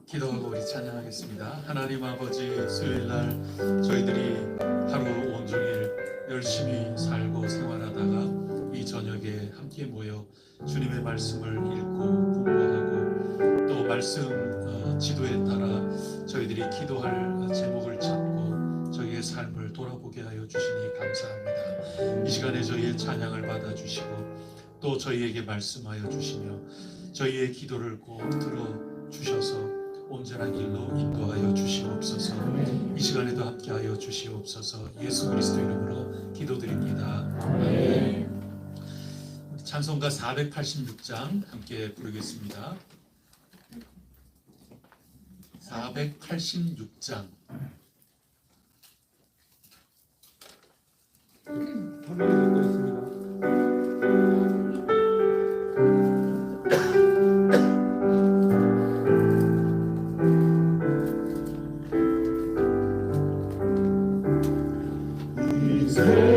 기도하고 우리 찬양하겠습니다. 하나님 아버지, 수요일날 저희들이 하루 온종일 열심히 살고 생활하다가 이 저녁에 함께 모여 주님의 말씀을 읽고 공부하고 또 말씀 지도에 따라 저희들이 기도할 제목을 찾고 저희의 삶을 돌아보게 하여 주시니 감사합니다. 이 시간에 저희의 찬양을 받아주시고 또 저희에게 말씀하여 주시며 저희의 기도를 꼭 들어주셔서 온전한 길로 인도하여 주시옵소서. 이 시간에도 함께하여 주시옵소서. 예수 그리스도 이름으로 기도드립니다. 아멘. 찬송가 486장 함께 부르겠습니다. 486장. 화면에 듣고 있습니다.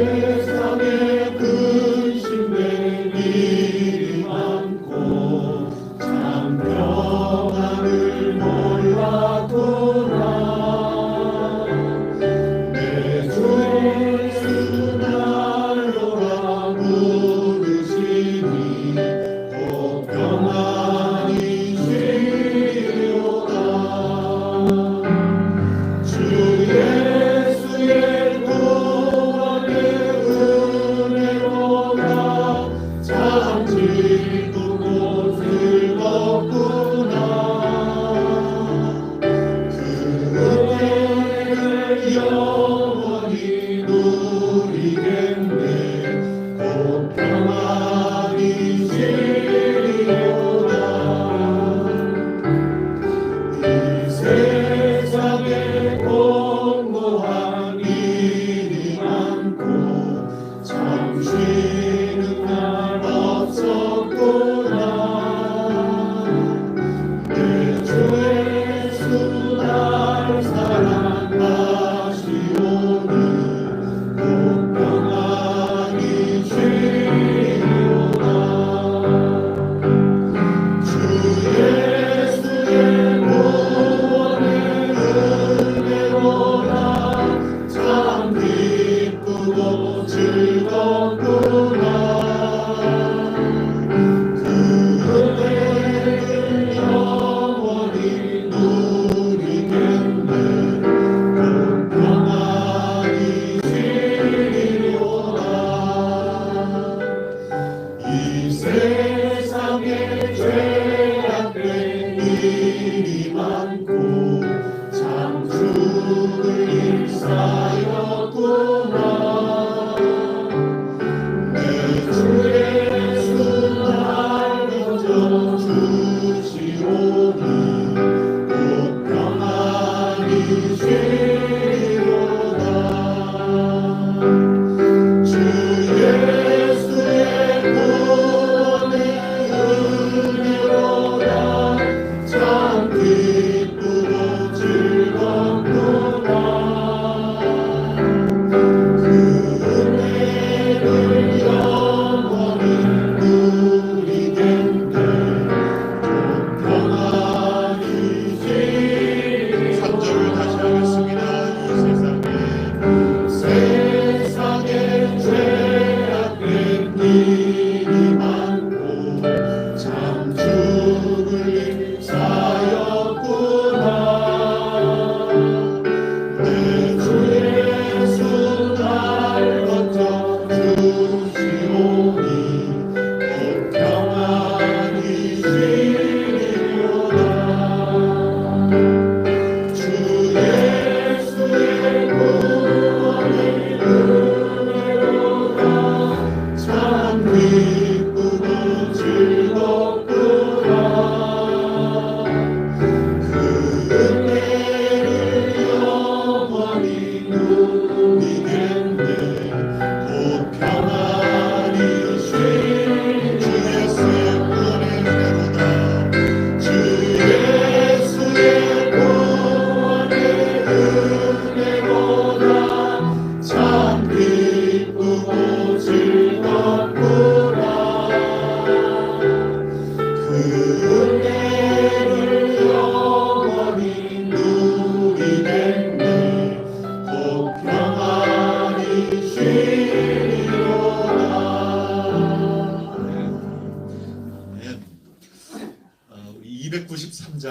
세상에 근심된 일이 많고 참 평안을 몰랐구나. 내 주 예수 날로라 부르시니 곧 평안이 쉬리로다. 주 예수의 참 기쁘고 즐겁구나. 그 은혜를 영원히 누리겠네. 곧 평안히 쉬리로다. 이 세상에 공고한 일이 많고 참 쉬는 날 없었구나. 내 주 예수 날 사랑하시오니 곧 평안히 쉬리로다. 주 예수의 구원의 은혜로다. 참 기쁘고 즐겁구나. 그 은혜를 영원히 누리겠네. 곧 평안히 쉬리로다. 이 세상에 죄악된 일이 많고 참 죽을 일사였구나. 내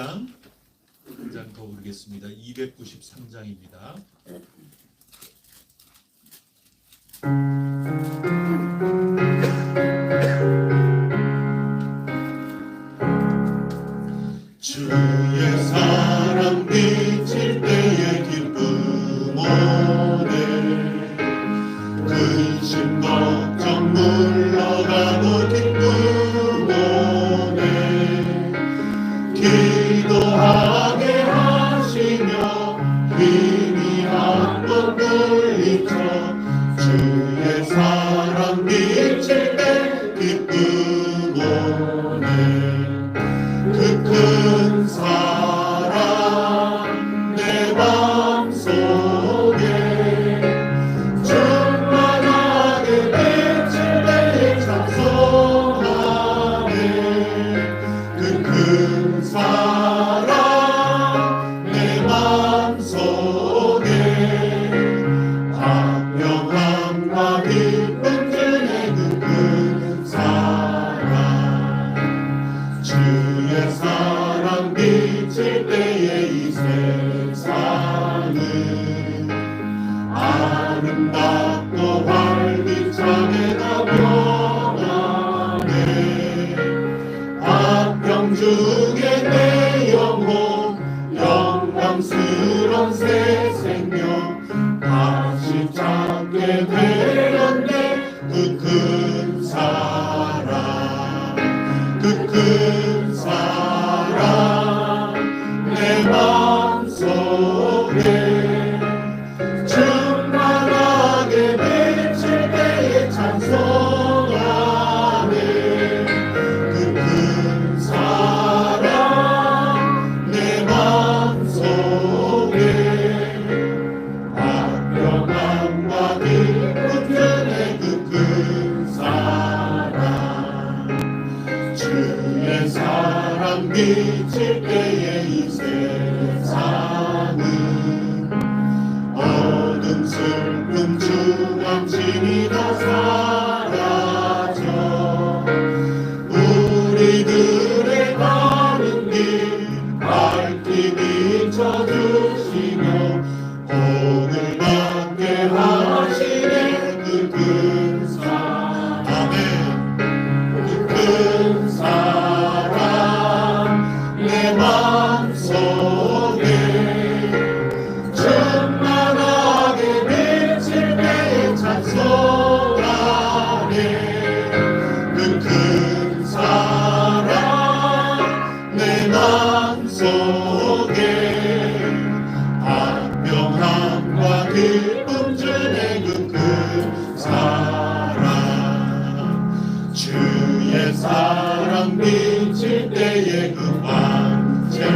한 장 더 부르겠습니다. 293장입니다. 주의 사랑 비칠 때에 기쁨 오네 근심 걱정 물러가고 기쁨 오네 기도하게 하시며 힘이 한번 물리쳐 주의 사랑 비칠 때 기쁨 오네 그 큰 사랑 내 맘속에 충만하게 비칠 때에 찬송하네 그 큰 사랑 내 맘속에 화평함과 기쁨 주네 그 큰 사랑 주의 사랑 비칠 때에 이 세상은 아름답고 활기차게 다 변하네 화평 중에 내 영혼 영광스런 새 생명 다시 찾게 되었네 그 큰 사랑 그 큰 사랑 내 맘속에 충만하게 비칠 때에 찬송하네 그 큰 사랑 내 맘속에 화평함과 기쁨 주네 그 큰 사랑 주의 사랑 비칠 때에 이 세상은 어둠 슬픔 주감심이 다 사라져 우리들의 가는 길 밝게 비춰주시며 오늘 함께 하시네 그 큰 사랑 아멘 그 큰 사랑 내 맘속에 충만하게 비칠 때에 찬송하네 그 큰 사랑 내 맘속에 화평함과 기쁨 주네 그 큰 사랑 주의 사랑 비칠 때에 그 황제가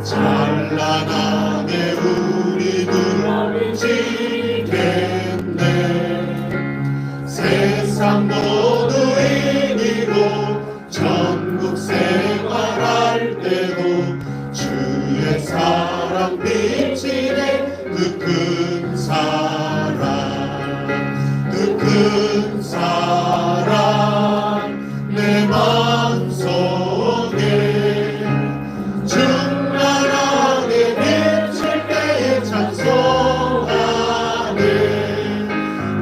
찬란하게 우리들 지겠네 세상 모두 이기고 전국 생활할 때도 주의 사랑 비치네 그 큰 사랑 그 큰 사랑 내 맘속에 충만하게 비칠 때에 찬송하네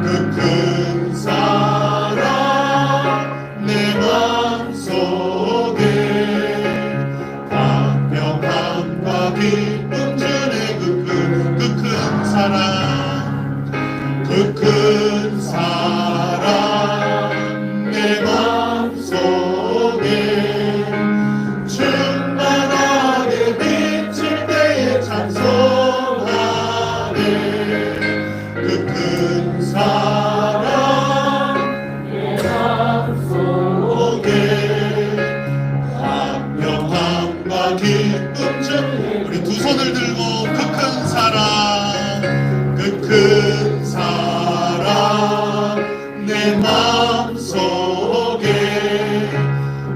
그 큰 사랑 내 맘속에 화평함과 기쁨 주네 그 큰 사랑 그 큰 사랑 내 맘속에 충만하게 비칠 때에 찬송하네 그 큰 사랑 내 맘속에 화평함과 기쁨 주네 우리 두 손을 들고 그 큰 사랑 그 큰 사랑 내 맘속에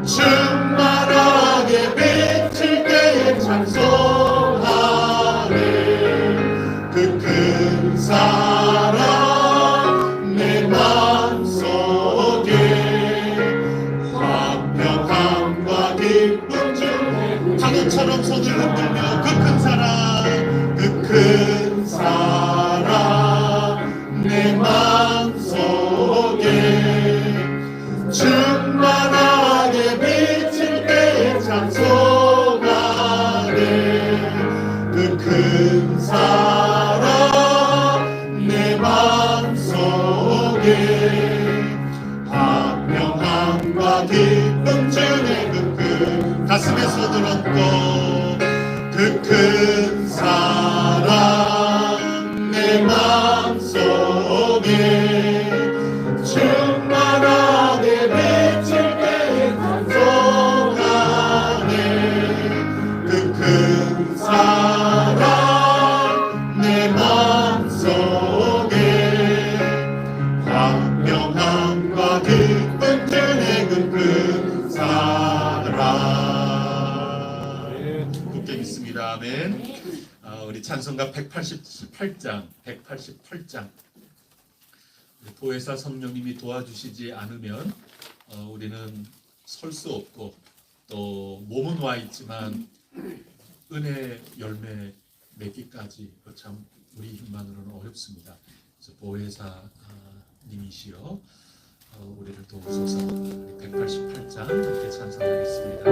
충만하게 비칠 때에 찬송하네 그 큰 사랑 내 맘속에 화평함과 기쁨 가슴에 손을 얹고 그 큰 사랑 내 맘속에 충만하게 비칠 때 찬송하네. 그 큰 사랑 내 맘속에 광명함과 기쁜 주의 그 큰 사랑. 굳게 믿습니다. 아멘. 우리 찬송가 188장 보혜사 성령님이 도와주시지 않으면 우리는 설 수 없고 또 몸은 와 있지만 은혜 열매 맺기까지 참 우리 힘만으로는 어렵습니다. 그래서 보혜사 님이시여 우리를 도우소서. 188장 함께 찬송하겠습니다.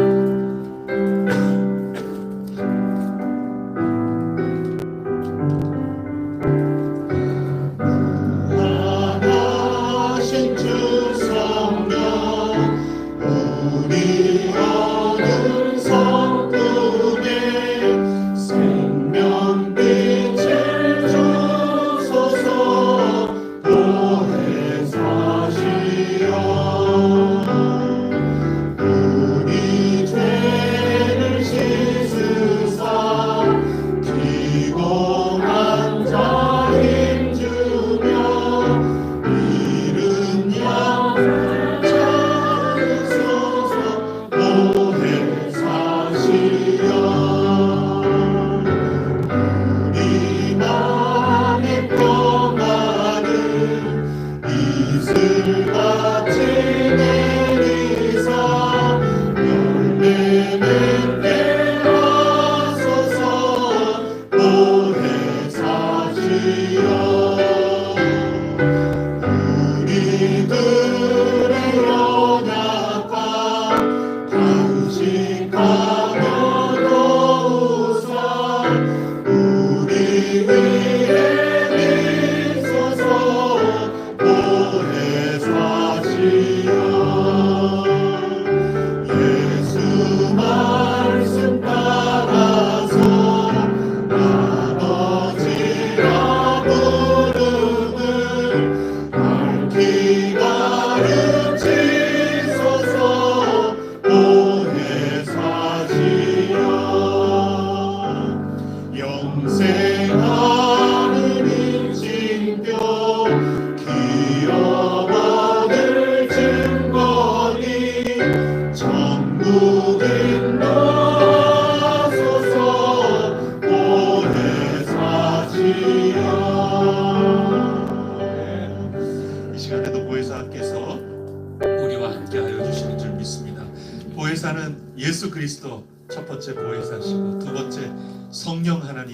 보혜사는 예수 그리스도 첫 번째 보혜사시고 두 번째 성령 하나님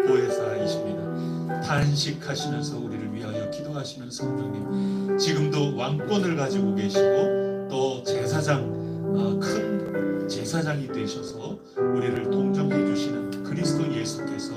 보혜사이십니다. 탄식하시면서 우리를 위하여 기도하시는 성령님, 지금도 왕권을 가지고 계시고 또 제사장, 큰 제사장이 되셔서 우리를 동정해 주시는 그리스도 예수께서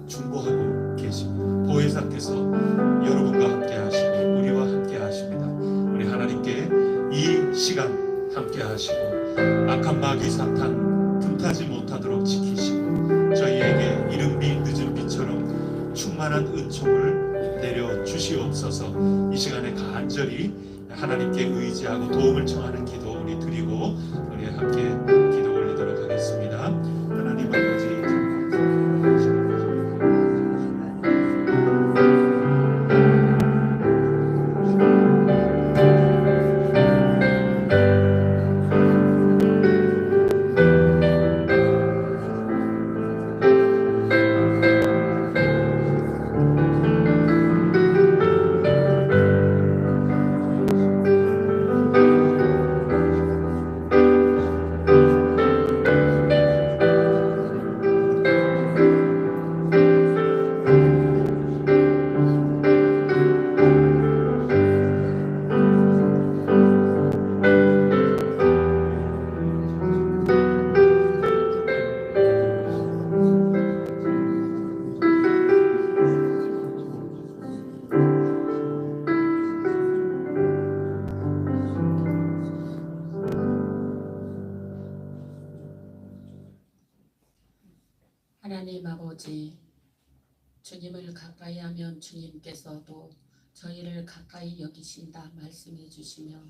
중보하고 계십니다. 보혜사께서 여러분과 함께 하시고 우리와 함께 하십니다. 우리 하나님께 이 시간 함께 하시고 악한 마귀 사탄 틈타지 못하도록 지키시고 저희에게 이른 비 늦은 비처럼 충만한 은총을 내려 주시옵소서. 이 시간에 간절히 하나님께 의지하고 도움을 청하는 기도 우리 드리고 우리 함께 기도 올리도록 하겠습니다. 하나님 아버지, 중에서도 저희를 가까이 여기신다 말씀해 주시며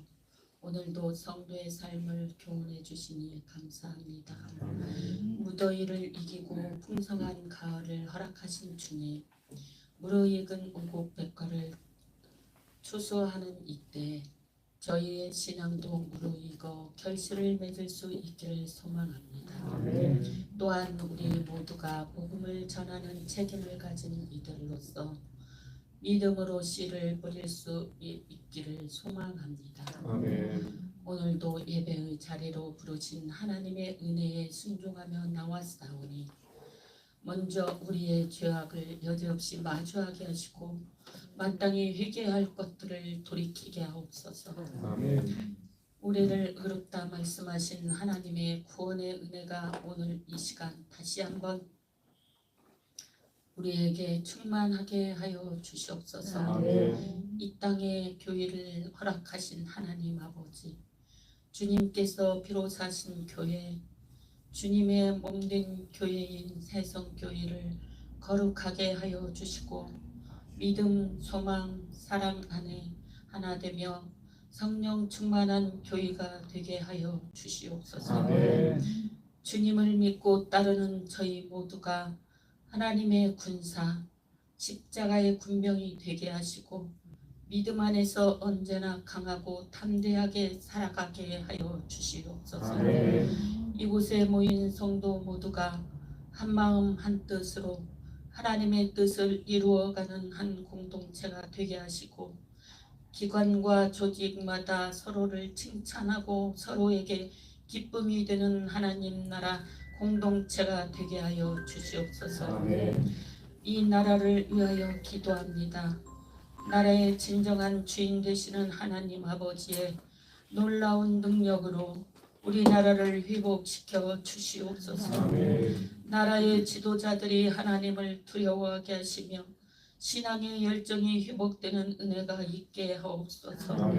오늘도 성도의 삶을 교훈해 주시니 감사합니다. 무더위를 이기고 풍성한 가을을 허락하신 주님, 무르익은 우곡백과를 추수하는 이때 저희의 신앙도 무르익어 결실을 맺을 수 있기를 소망합니다. 또한 우리 모두가 복음을 전하는 책임을 가진 이들로서 믿음으로 씨를 뿌릴 수 있기를 소망합니다. 오늘도 예배의 자리로 부르신 하나님의 은혜에 순종하며 나왔사오니 먼저 우리의 죄악을 여지없이 마주하게 하시고 마땅히 회개할 것들을 돌이키게 하옵소서. 우리를 의롭다 말씀하신 하나님의 구원의 은혜가 오늘 이 시간 다시 한번 우리에게 충만하게 하여 주시옵소서. 이 땅에 교회를 허락하신 하나님 아버지, 주님께서 비로소 하신 교회, 주님의 몸된 교회인 새성교회를 거룩하게 하여 주시고 믿음, 소망, 사랑 안에 하나 되며 성령 충만한 교회가 되게 하여 주시옵소서. 주님을 믿고 따르는 저희 모두가 하나님의 군사, 십자가의 군병이 되게 하시고 믿음 안에서 언제나 강하고 담대하게 살아가게 하여 주시옵소서. 이곳에 모인 성도 모두가 한마음 한뜻으로 하나님의 뜻을 이루어가는 한 공동체가 되게 하시고 기관과 조직마다 서로를 칭찬하고 서로에게 기쁨이 되는 하나님 나라 공동체가 되게 하여 주시옵소서. 이 나라를 위하여 기도합니다. 나라의 진정한 주인 되시는 하나님 아버지의 놀라운 능력으로 우리나라를 회복시켜 주시옵소서. 나라의 지도자들이 하나님을 두려워하게 하시며 신앙의 열정이 회복되는 은혜가 있게 하옵소서.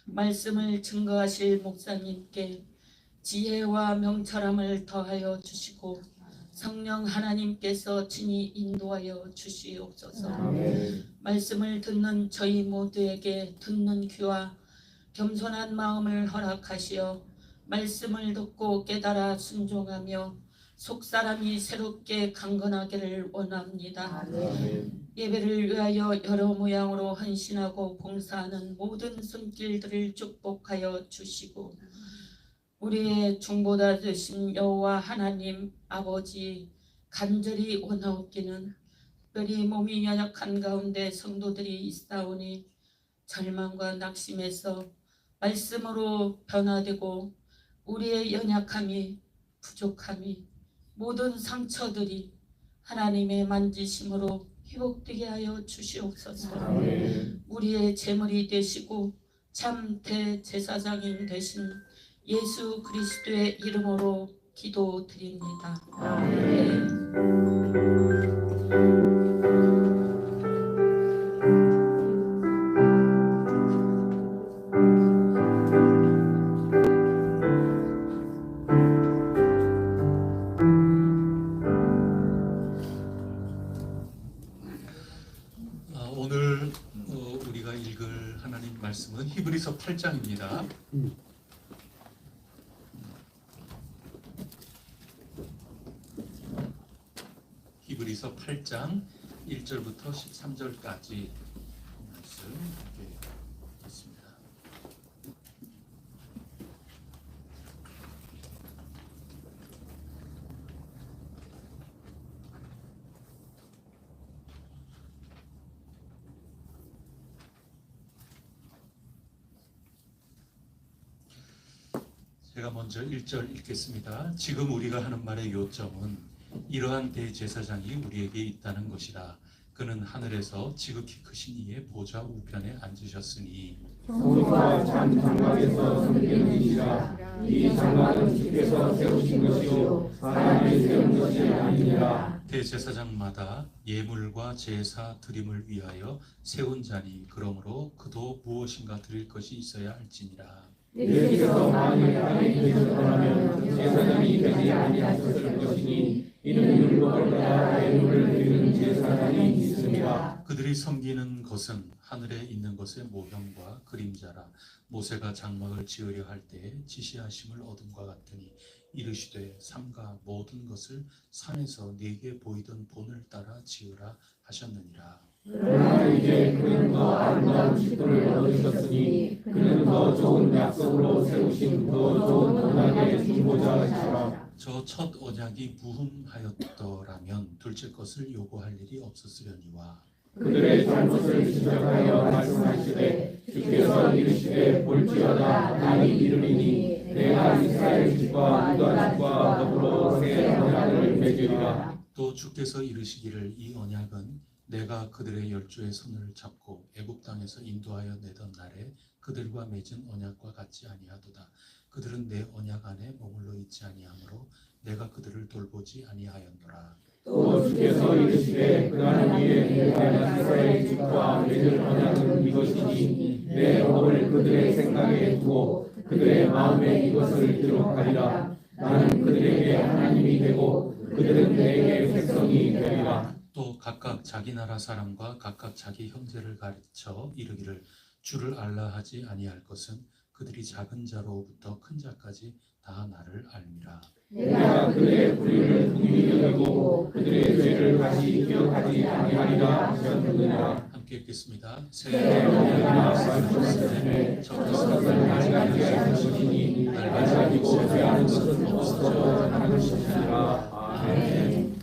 말씀을 증거하실 목사님께 지혜와 명철함을 더하여 주시고 성령 하나님께서 친히 인도하여 주시옵소서. 말씀을 듣는 저희 모두에게 듣는 귀와 겸손한 마음을 허락하시어 말씀을 듣고 깨달아 순종하며 속사람이 새롭게 강건하기를 원합니다. 예배를 위하여 여러 모양으로 헌신하고 봉사하는 모든 손길들을 축복하여 주시고 우리의 중보자 되신 여호와 하나님 아버지 간절히 원하옵기는 특별히 몸이 연약한 가운데 성도들이 있사오니 절망과 낙심에서 말씀으로 변화되고 우리의 연약함이 부족함이 모든 상처들이 하나님의 만지심으로 회복되게 하여 주시옵소서. 우리의 제물이 되시고 참 대제사장인 되신 예수 그리스도의 이름으로 기도드립니다. 아멘. 오늘 우리가 읽을 하나님 말씀은 히브리서 8장입니다. 히브리서 8장 1절부터 13절까지 말씀 이렇게 있습니다. 제가 먼저 1절 읽겠습니다. 지금 우리가 하는 말의 요점은 이러한 대제사장이 우리에게 있다는 것이라. 그는 하늘에서 지극히 크신 이의 보좌 우편에 앉으셨으니 성소와 참 장막에서 섬기는이라. 이 장막은 주께서 세우신 것이요 사람이 세운 것이 아니니라. 대제사장마다 예물과 제사 드림을 위하여 세운 자니 그러므로 그도 무엇인가 드릴 것이 있어야 할지니라. 예수께서 만일 땅에 계셨더라면 제사장이 되지 아니하셨을 것이니 이는 율법을 따라 예물을 드리는 제사장이 있습니다. 그들이 섬기는 것은 하늘에 있는 것의 모형과 그림자라. 모세가 장막을 지으려 할 때에 지시하심을 얻음과 같으니 이르시되 삼가 모든 것을 산에서 네게 보이던 본을 따라 지으라 하셨느니라. 그러나 이제 그는 더 아름다운 식도를 얻으셨으니 그는 더 좋은 약속으로 세우신 더 좋은 언약의 중보자이시라. 저 첫 언약이 무흠하였더라면 둘째 것을 요구할 일이 없었으려니와. 그들의 잘못을 지적하여 말씀하시되 주께서 이르시되 볼지어다 나를 이르리니 내가 이스라엘 집과 유다 집과 더불어 새 언약을 맺으리라. 또 주께서 이르시기를 이 언약은 내가 그들의 열조의 손을 잡고 애굽 땅에서 인도하여 내던 날에 그들과 맺은 언약과 같지 아니하도다. 그들은 내 언약 안에 머물러 있지 아니하므로 내가 그들을 돌보지 아니하였노라. 또 주께서 이르시되 그날 위에 내가 이스라엘 집과 맺을 언약은 이것이니 내 법을 그들의 생각에 두고 그들의 마음에 이것을 기록하리라. 나는 그들에게 하나님이 되고 그들은 내게 백성이 되리라. 또 각각 자기 나라 사람과 각각 자기 형제를 가르쳐 이르기를 주를 알라 하지 아니할 것은 그들이 작은 자로부터 큰 자까지 다 나를 알미라. 내가 그들의 불의를 긍휼히 여기고 그들의 죄를 다시 기억하지 아니하리라 하셨느니라. 함께 읽겠습니다. 새 언약이나 말씀하시되 첫 것은 날가지게 하는 것이니 날가지고 죄하는 것은 없어져 하는 것이니라. 아멘.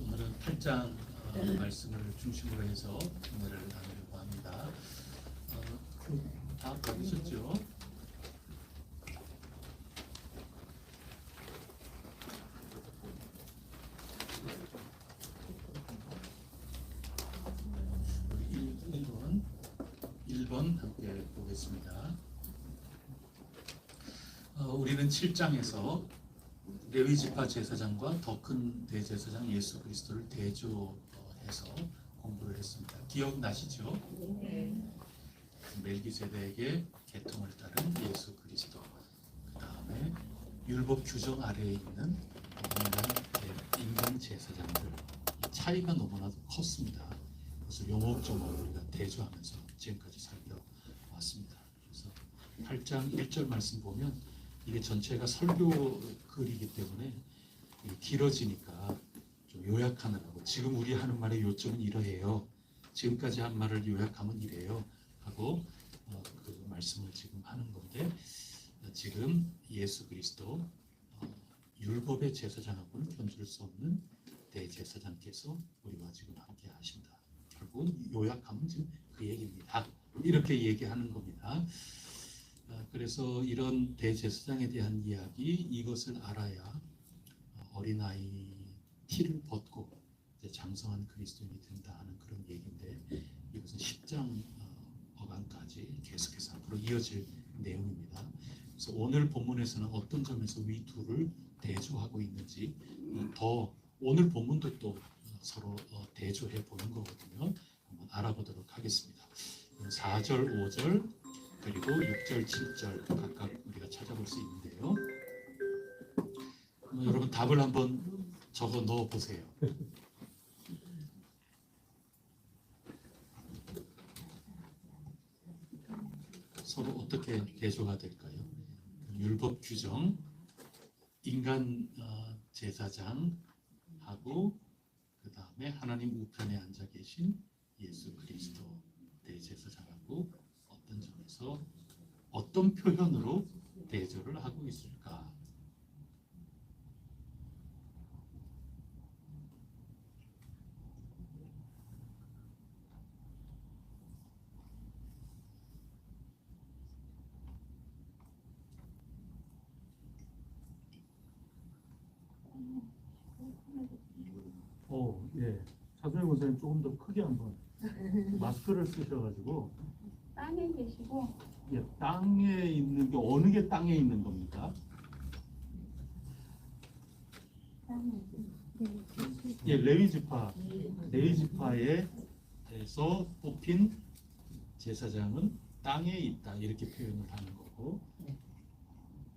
오늘은 8장 말씀을 중심으로 해서 은혜를 나누려고 합니다. 다 받으셨죠? 우리 1번 함께 보겠습니다. 우리는 7장에서 레위 지파 제사장과 더 큰 대제사장 예수 그리스도를 대조해서 공부를 했습니다. 기억나시죠? 멜기세덱의 계통을 따른 예수 그리스도. 그 다음에 율법 규정 아래에 있는 인간 제사장들. 이 차이가 너무나도 컸습니다. 그래서 요목조목 우리가 대조하면서 지금까지 살펴왔습니다. 그래서 8장 1절 말씀 보면 이게 전체가 설교 글이기 때문에 길어지니까 좀 요약하느라고 지금 우리 하는 말의 요점은 이러해요. 지금까지 한 말을 요약하면 이래요. 하고 그 말씀을 지금 하는 건데 지금 예수 그리스도 율법의 제사장하고는 견줄 수 없는 대제사장께서 우리와 지금 함께 하십니다. 결국은 요약하면 지금 그 얘기입니다. 이렇게 얘기하는 겁니다. 그래서 이런 대제사장에 대한 이야기 이것을 알아야 어린아이 티를 벗고 이제 장성한 그리스도인이 된다 하는 그런 얘기인데 이것은 10장 어간까지 계속해서 앞으로 이어질 내용입니다. 그래서 오늘 본문에서는 어떤 점에서 위 둘을 대조하고 있는지 더 오늘 본문도 또 서로 대조해 보는 거거든요. 한번 알아보도록 하겠습니다. 4절, 5절 그리고 6절, 7절 각각 우리가 찾아볼 수 있는데요. 여러분 답을 한번 적어 넣어 보세요. 서로 어떻게 대조가 될까요? 율법 규정, 인간 제사장하고 그 다음에 하나님 우편에 앉아 계신 예수 그리스도 대제사장하고 어떤 점에서 어떤 표현으로 대조를 하고 있을까? 예. 차준희 목사님 조금 더 크게 한번 마스크를 쓰셔가지고 땅에 계시고 예, 땅에 있는 게 어느 게 땅에 있는 겁니까? 땅에 예, 레위 지파에서 뽑힌 제사장은 땅에 있다 이렇게 표현을 하는 거고,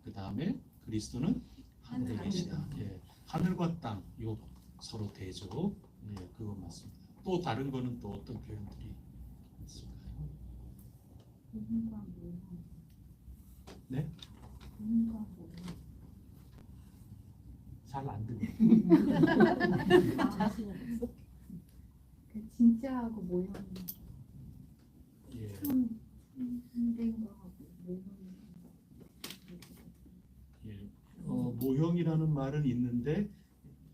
그 다음에 그리스도는 하늘에 계시다. 예, 하늘과 땅 이거 서로 대조. 예, 그거 맞습니다. 또 다른 거는 또 어떤 표현들이 있을까요? 네? 잘 안 들려요. 진짜하고 모형 예, 된 거하고 모형. 예. 모형이라는 말은 있는데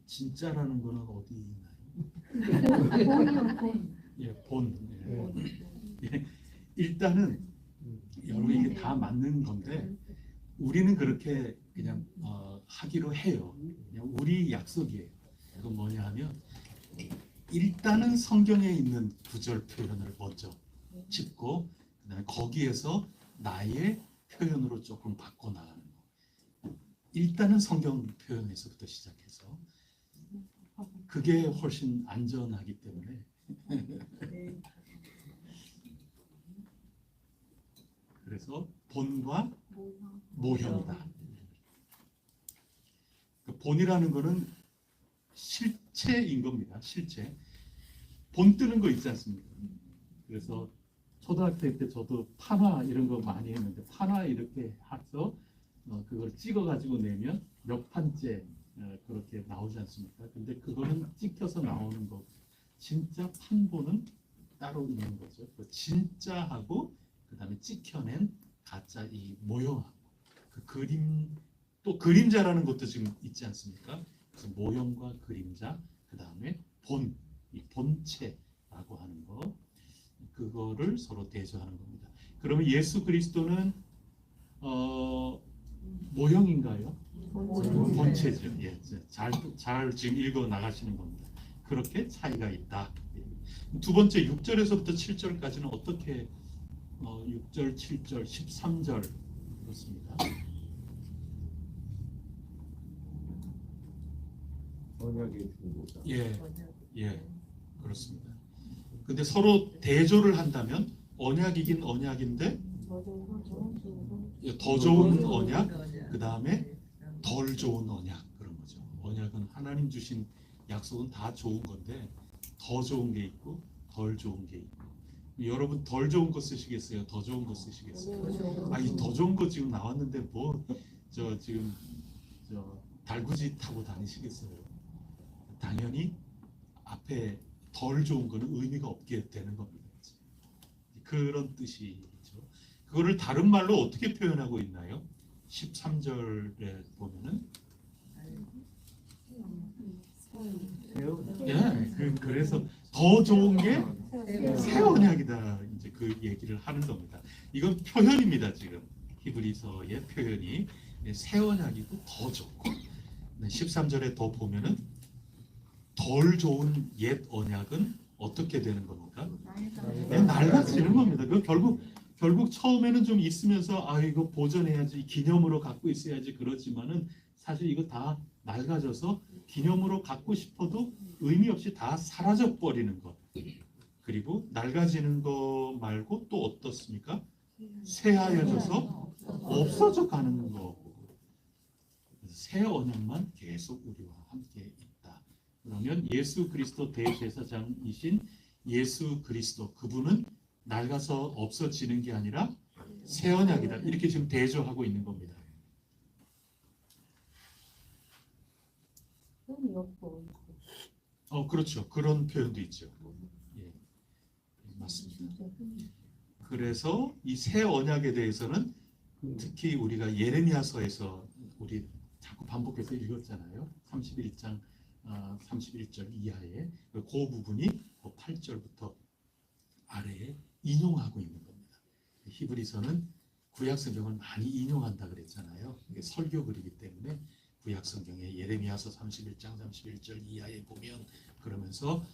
진짜라는 거는 어디 있나요? 예, 본. 예. 일단은 여러분 이게 다 맞는 건데 우리는 그렇게 그냥 하기로 해요. 그냥 우리 약속이에요. 그건 뭐냐 하면 일단은 성경에 있는 구절 표현을 먼저 짚고 그다음에 거기에서 나의 표현으로 조금 바꿔 나가는 거. 일단은 성경 표현에서부터 시작해서 그게 훨씬 안전하기 때문에 그래서 본과 모형이다. 그 본이라는 거는 실체인 겁니다. 실체. 본 뜨는 거 있지 않습니까? 그래서 초등학생 때 저도 판화 이런 거 많이 했는데 판화 이렇게 해서 그걸 찍어 가지고 내면 몇 판째 그렇게 나오지 않습니까? 근데 그거는 찍혀서 나오는 거. 진짜 판본은 따로 있는 거죠. 그 진짜하고 그다음에 찍혀낸 가짜 이 모형하고 그 그림 또 그림자라는 것도 지금 있지 않습니까? 그래서 모형과 그림자 그다음에 본, 이 본체라고 하는 거 그거를 서로 대조하는 겁니다. 그러면 예수 그리스도는 모형인가요? 본체죠. 예, 잘 지금 읽어 나가시는 겁니다. 그렇게 차이가 있다. 두 번째 6절에서부터 7절까지는 어떻게 6절, 7절, 13절 그렇습니다. 언약의 중보자. 예, 그렇습니다. 근데 서로 대조를 한다면 언약이긴 언약인데 더 좋은 언약, 그 다음에 덜 좋은 언약 그런 거죠. 언약은 하나님 주신 약속은 다 좋은 건데 더 좋은 게 있고 덜 좋은 게 있고 여러분 덜 좋은 거 쓰시겠어요? 더 좋은 거 쓰시겠어요? 아, 이 더 좋은 거 지금 나왔는데 뭐 지금 달구지 타고 다니시겠어요? 당연히 앞에 덜 좋은 거는 의미가 없게 되는 겁니다. 그런 뜻이죠. 그거를 다른 말로 어떻게 표현하고 있나요? 13절에 보면은 그래서 더 좋은 게 새 언약이다. 이제 그 얘기를 하는 겁니다. 이건 표현입니다. 지금 히브리서의 표현이 새 언약이고 더 좋고 13절에 더 보면은 덜 좋은 옛 언약은 어떻게 되는 겁니까? 낡아지는 겁니다. 그 결국 처음에는 좀 있으면서 이거 보존해야지 기념으로 갖고 있어야지 그러지만은 사실 이거 다 낡아져서 기념으로 갖고 싶어도 의미 없이 다 사라져 버리는 것. 그리고 낡아지는 거 말고 또 어떻습니까? 새하여져서 없어져 가는 거. 새 언약만 계속 우리와 함께 있다. 그러면 예수 그리스도 대제사장이신 예수 그리스도 그분은 낡아서 없어지는 게 아니라 새 언약이다. 이렇게 지금 대조하고 있는 겁니다. 그렇죠. 그런 표현도 있죠. 예, 맞습니다. 그래서 이 새 언약에 대해서는 특히 우리가 예레미야서에서 우리 자꾸 반복해서 읽었잖아요. 31장 31절 이하에 그 부분이 8절부터 아래에 인용하고 있는 겁니다. 히브리서는 구약 성경을 많이 인용한다 그랬잖아요. 이게 설교글이기 때문에 구약 성경에 예레미야서 31장 31절 이하에 보면 그러면서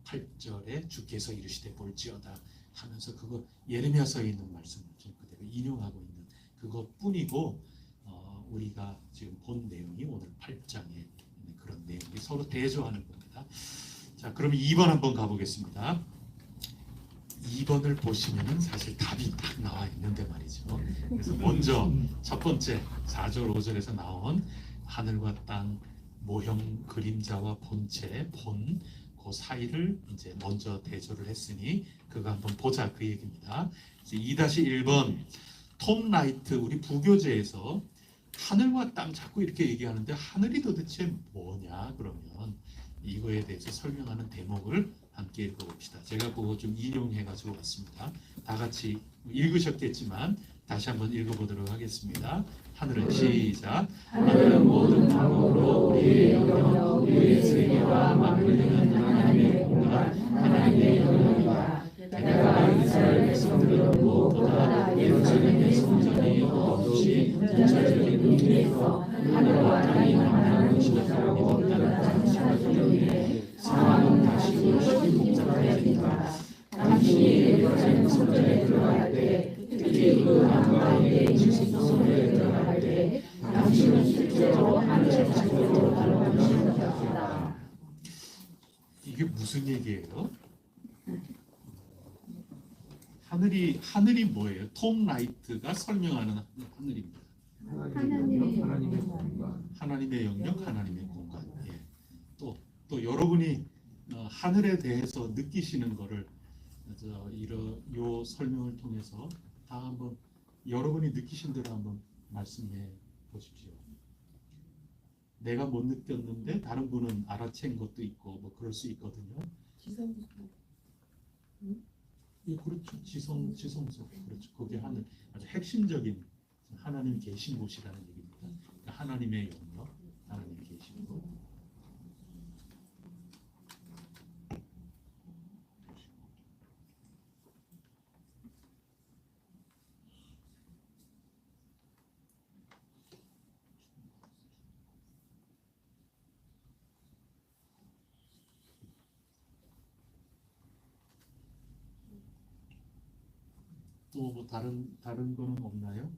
8절에 주께서 이르시되 볼지어다 하면서 그거 예레미야서에 있는 말씀을 그대로 인용하고 있는 그것뿐이고 우리가 지금 본 내용이 오늘 8장에 있는 그런 내용이 서로 대조하는 겁니다. 자, 그럼 2번 한번 가보겠습니다. 2번을 보시면은 사실 답이 딱 나와 있는데 말이죠. 그래서 먼저 첫 번째 4절 5절에서 나온 하늘과 땅 모형 그림자와 본체 본 그 사이를 이제 먼저 대조를 했으니 그거 한번 보자 그 얘기입니다. 이제 2-1번 톰 라이트 우리 부교재에서 하늘과 땅 자꾸 이렇게 얘기하는데 하늘이 도대체 뭐냐 그러면 이거에 대해서 설명하는 대목을 함께 읽어봅시다. 제가 그거 좀 인용해가지고 왔습니다. 다 같이 읽으셨겠지만 다시 한번 읽어보도록 하겠습니다. 하늘은 시작. 하늘은 모든 방법으로 우리의 영역, 우리의 세계와 만물되는 하나님의 공간, 하나님의 영역이다. 게다가 이스라엘 백성들은 무엇보다 예루살렘의 성전이 없이 전체적인 의미에서 하늘과 땅이 만나는 것이라고 나타나기 위해 상황은 다시 무엇이 복잡해지니까 당신이 예루살렘 성전에 들어갈 때 특히 그 남과의 질식성에 들어갈 때 당신은 실제로 하늘 자체로 들어가는 것이다. 이게 무슨 얘기예요? 하늘이 뭐예요? 톰 라이트가 설명하는 하늘입니다. 하나님의 공간. 하나님의 영역, 하나님의 공간. 예. 또 여러분이 하늘에 대해서 느끼시는 거를 요 설명을 통해서 다 한번 여러분이 느끼신 대로 한번 말씀해 보십시오. 내가 못 느꼈는데 다른 분은 알아챈 것도 있고 뭐 그럴 수 있거든요. 예, 그렇죠. 지성소. 그렇죠. 그게 하늘 아주 핵심적인 하나님 계신 곳이라는 얘기입니다. 그러니까 하나님의 영역, 하나님 계신 곳. 또 뭐 다른 거는 없나요?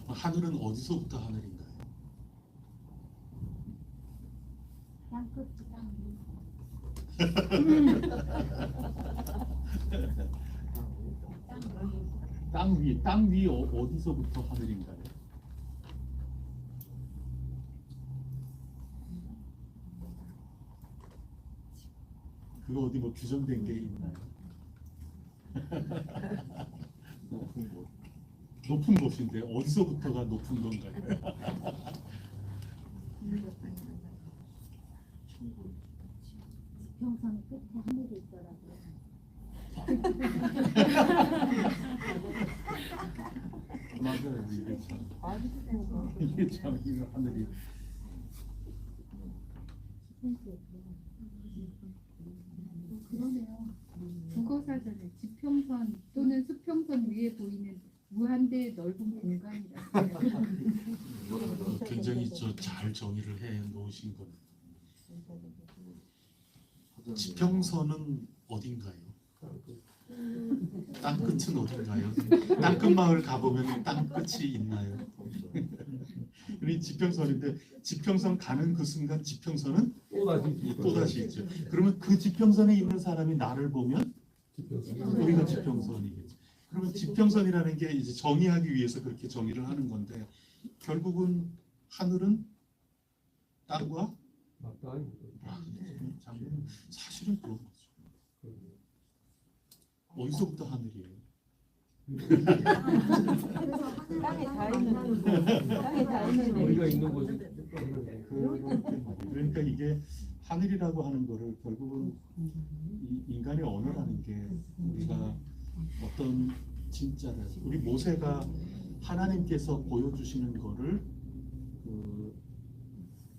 하늘은 어디서부터 하늘인가요? 땅끝이 땅 위 어디서부터 하늘인가요? 그거 어디 뭐 규정된 게 있나요? 높은 곳인데 어디서부터가 높은 건가요? 지평선 끝에 하늘이 있더라고요. 맞아요. 이게 참 이거 하늘이 그러네요. 국어사전에 지평선 또는 수평선 위에 보이는 무한대 넓은 공간이라고. 굉장히 잘 정의를 해 놓으신 겁니다. 지평선은 어딘가요? 땅 끝은 어딘가요? 땅 끝마을 가보면 땅 끝이 있나요? 우리 지평선인데 지평선 가는 그 순간 지평선은 또다시 있죠. 그러면 그 지평선에 있는 사람이 나를 보면 우리가 지평선이겠죠. 그러면 지평선이라는 게 이제 정의하기 위해서 그렇게 정의를 하는 건데 결국은 하늘은 땅과 사실은 그런 거죠. 어디서부터 하늘이에요? 땅에 다 있는 땅에 다 있는 우리가 있는 곳이 그러니까 이게 하늘이라고 하는 거를 결국은 인간의 언어라는 게 우리가 어떤 진짜를 우리 모세가 하나님께서 보여주시는 거를 그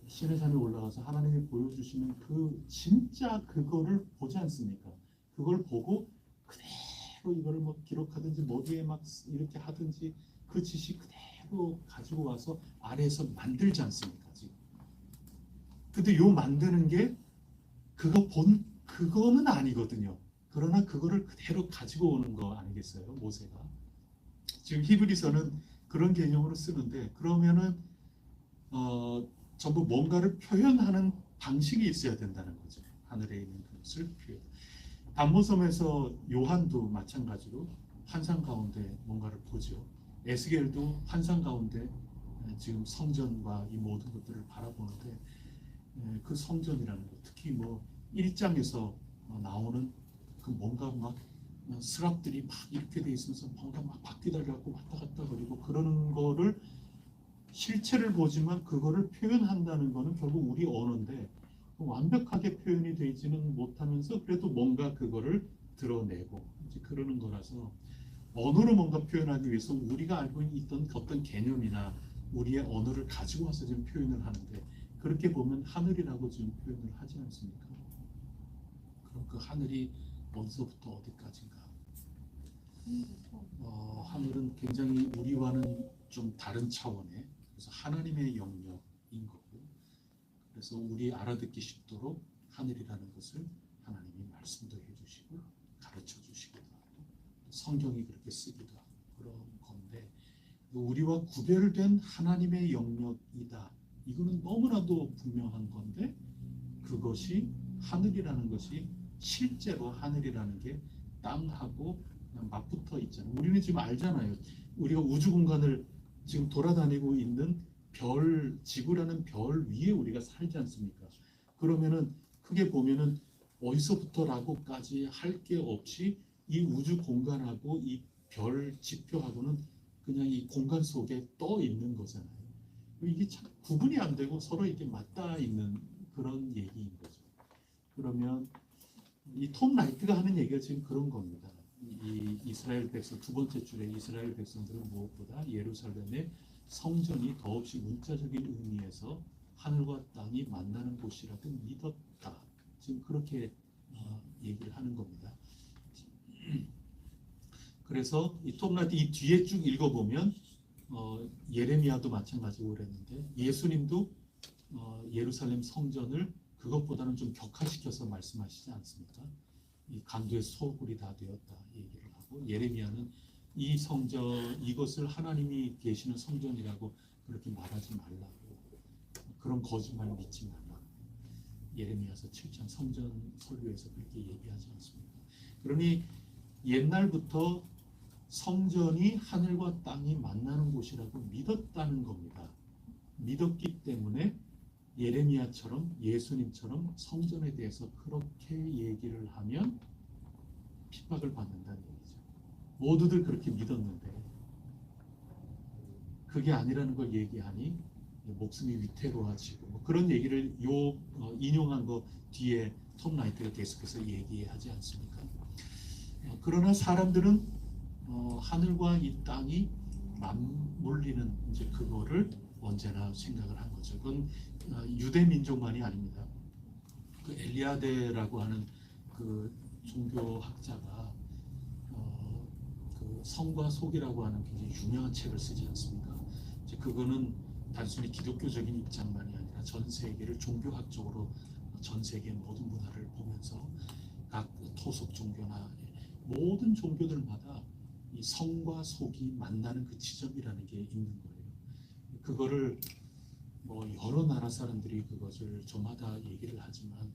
신의 산에 올라가서 하나님이 보여주시는 그 진짜 그거를 보지 않습니까? 그걸 보고 그대로 이거를 뭐 기록하든지 머리에 막 이렇게 하든지 그 지식 그대로 가지고 와서 안에서 만들지 않습니까? 지금. 근데 요 만드는 게 그거는 아니거든요. 그러나 그거를 그대로 가지고 오는 거 아니겠어요? 모세가. 지금 히브리서는 그런 개념으로 쓰는데 그러면은 전부 뭔가를 표현하는 방식이 있어야 된다는 거죠. 하늘에 있는 그것을 표현. 담모섬에서 요한도 마찬가지로 환상 가운데 뭔가를 보죠. 에스겔도 환상 가운데 지금 성전과 이 모든 것들을 바라보는데 그 성전이라는 것, 특히 뭐 1장에서 나오는 그 뭔가 막 스랍들이 막 이렇게 돼 있으면서 뭔가 막 바퀴달려갖고 왔다 갔다 거리고 그러는 거를 실체를 보지만 그거를 표현한다는 거는 결국 우리 언어인데 완벽하게 표현이 되지는 못하면서 그래도 뭔가 그거를 드러내고 이제 그러는 거라서 언어로 뭔가 표현하기 위해서 우리가 알고 있던 어떤 개념이나 우리의 언어를 가지고 와서 지금 표현을 하는데 그렇게 보면 하늘이라고 지금 표현을 하지 않습니까? 그럼 그 하늘이 어디서부터 어디까지인가? 하늘은 굉장히 우리와는 좀 다른 차원의 그래서 하나님의 영역인 거고 그래서 우리 알아듣기 쉽도록 하늘이라는 것을 하나님이 말씀도 해주시고 가르쳐 주시기도 하고 성경이 그렇게 쓰기도 하고 그런 건데 우리와 구별된 하나님의 영역이다. 이거는 너무나도 분명한 건데 그것이 하늘이라는 것이 실제로 하늘이라는 게 땅하고 그냥 맞붙어 있잖아요. 우리는 지금 알잖아요. 우리가 우주 공간을 지금 돌아다니고 있는 별, 지구라는 별 위에 우리가 살지 않습니까? 그러면은 크게 보면은 어디서부터라고까지 할 게 없이 이 우주 공간하고 이 별 지표하고는 그냥 이 공간 속에 떠 있는 거잖아요. 이게 참 구분이 안 되고 서로 이게 맞닿아 있는 그런 얘기인 거죠. 그러면 이 톰 라이트가 하는 얘기가 지금 그런 겁니다. 이 이스라엘 백성 두 번째 줄에 이스라엘 백성들은 무엇보다 예루살렘의 성전이 더없이 문자적인 의미에서 하늘과 땅이 만나는 곳이라고 믿었다. 지금 그렇게 얘기를 하는 겁니다. 그래서 이 톰 라이트 이 뒤에 쭉 읽어보면 예레미야도 마찬가지고 그랬는데 예수님도 예루살렘 성전을 그것보다는 좀 격화시켜서 말씀하시지 않습니까? 이 강도의 소굴이 다 되었다 얘기를 하고 예레미야는 이 성전 이것을 하나님이 계시는 성전이라고 그렇게 말하지 말라고 그런 거짓말 믿지 말라고 예레미야서 7장 성전 설교에서 그렇게 얘기하지 않습니까? 그러니 옛날부터 성전이 하늘과 땅이 만나는 곳이라고 믿었다는 겁니다. 믿었기 때문에 예레미야처럼 예수님처럼 성전에 대해서 그렇게 얘기를 하면 핍박을 받는다는 얘기죠. 모두들 그렇게 믿었는데 그게 아니라는 걸 얘기하니 목숨이 위태로워지고 뭐 그런 얘기를 인용한 거 뒤에 톰 라이트가 계속해서 얘기하지 않습니까? 그러나 사람들은 하늘과 이 땅이 맞물리는 이제 그거를 언제나 생각을 한 거죠. 그건 유대 민족만이 아닙니다. 그 엘리아데라고 하는 그 종교학자가 그 성과 속이라고 하는 굉장히 유명한 책을 쓰지 않습니까? 이제 그거는 단순히 기독교적인 입장만이 아니라 전 세계를 종교학적으로 전 세계 모든 문화를 보면서 각 토속 종교나 모든 종교들마다 이 성과 속이 만나는 그 지점이라는 게 있는 거예요. 그거를 뭐 여러 나라 사람들이 그것을 저마다 얘기를 하지만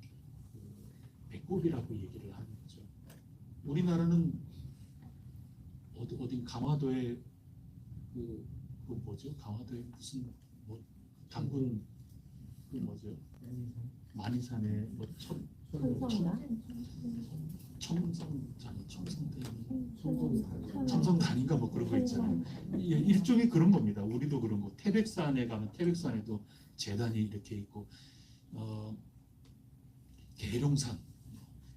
그 배꼽이라고 얘기를 하는 거죠. 우리나라는 어딘 강화도에 그 뭐죠? 강화도에 무슨 뭐 단군 그 뭐죠? 만이산에 뭐 첨성단인가 뭐 그런 거 있잖아요. 일종의 그런 겁니다. 우리도 그런 거. 태백산에 가면 태백산에도 재단이 이렇게 있고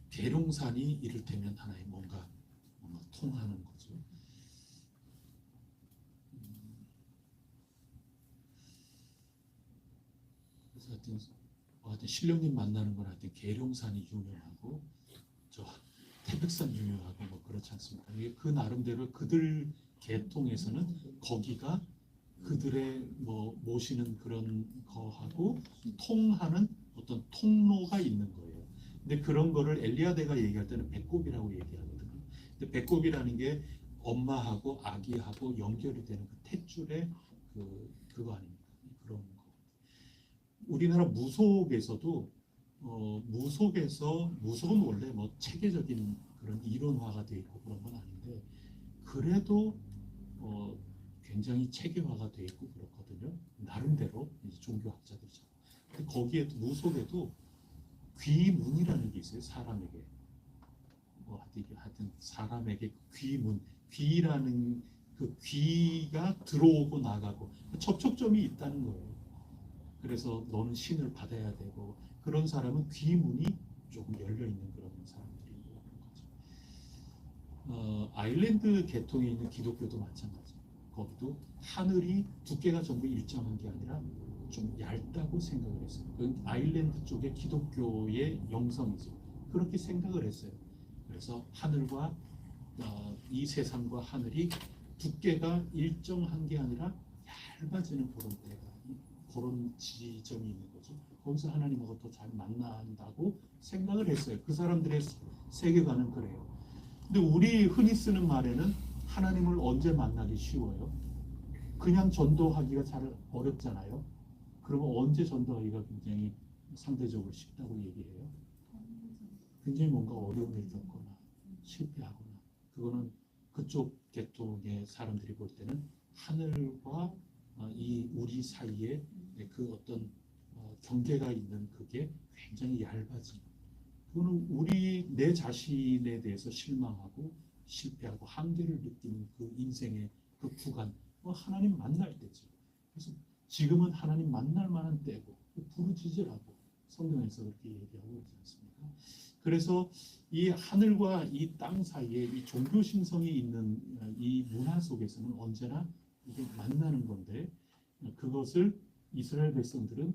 계룡산이 이를테면 하나의 뭔가 통하는 거죠. 그래서 하여튼 신령님 만나는 건 하여튼 계룡산이 유명하고 저 태백산 유명하고 뭐 그렇지 않습니까? 그 나름대로 그들 계통에서는 거기가 그들의 뭐 모시는 그런 거하고 통하는 어떤 통로가 있는 거예요. 근데 그런 거를 엘리야대가 얘기할 때는 배꼽이라고 얘기하거든요. 근데 배꼽이라는 게 엄마하고 아기하고 연결이 되는 그 탯줄의 그거 아닙니까? 그런 거. 우리나라 무속에서도 무속은 원래 뭐 체계적인 그런 이론화가 되어 있고 그런 건 아닌데 그래도 굉장히 체계화가 되어 있고 그렇거든요. 나름대로 이제 종교학자들처럼. 근데 거기에도 무속에도 귀문이라는 게 있어요. 사람에게 하여튼 사람에게 귀문, 귀라는 그 귀가 들어오고 나가고 접촉점이 있다는 거예요. 그래서 너는 신을 받아야 되고 그런 사람은 귀문이 조금 열려 있는 그런 사람들이고 그런 거죠. 아일랜드 계통에 있는 기독교도 마찬가지. 거기도 하늘이 두께가 전부 일정한 게 아니라 좀 얇다고 생각을 했어요. 그 아일랜드 쪽의 기독교의 영성이죠. 그렇게 생각을 했어요. 그래서 하늘과 이 세상과 하늘이 두께가 일정한 게 아니라 얇아지는 그런 지점이 있는 거죠. 거기서 하나님하고 더 잘 만난다고 생각을 했어요. 그 사람들의 세계관은 그래요. 근데 우리 흔히 쓰는 말에는 하나님을 언제 만나기 쉬워요? 그냥 전도하기가 잘 어렵잖아요. 그러면 언제 전도하기가 굉장히 상대적으로 쉽다고 얘기해요? 굉장히 뭔가 어려움을 겪거나 실패하거나 그거는 그쪽 계통의 사람들이 볼 때는 하늘과 이 우리 사이에 그 어떤 경계가 있는 그게 굉장히 얇아진 그거는 내 자신에 대해서 실망하고 실패하고 한계를 느끼는 그 인생의 그 구간 하나님 만날 때죠. 그래서 지금은 하나님 만날 만한 때고 부르짖으라고 성경에서 그렇게 얘기하고 있지 않습니까? 그래서 이 하늘과 이 땅 사이에 이 종교 신성이 있는 이 문화 속에서는 언제나 이게 만나는 건데 그것을 이스라엘 백성들은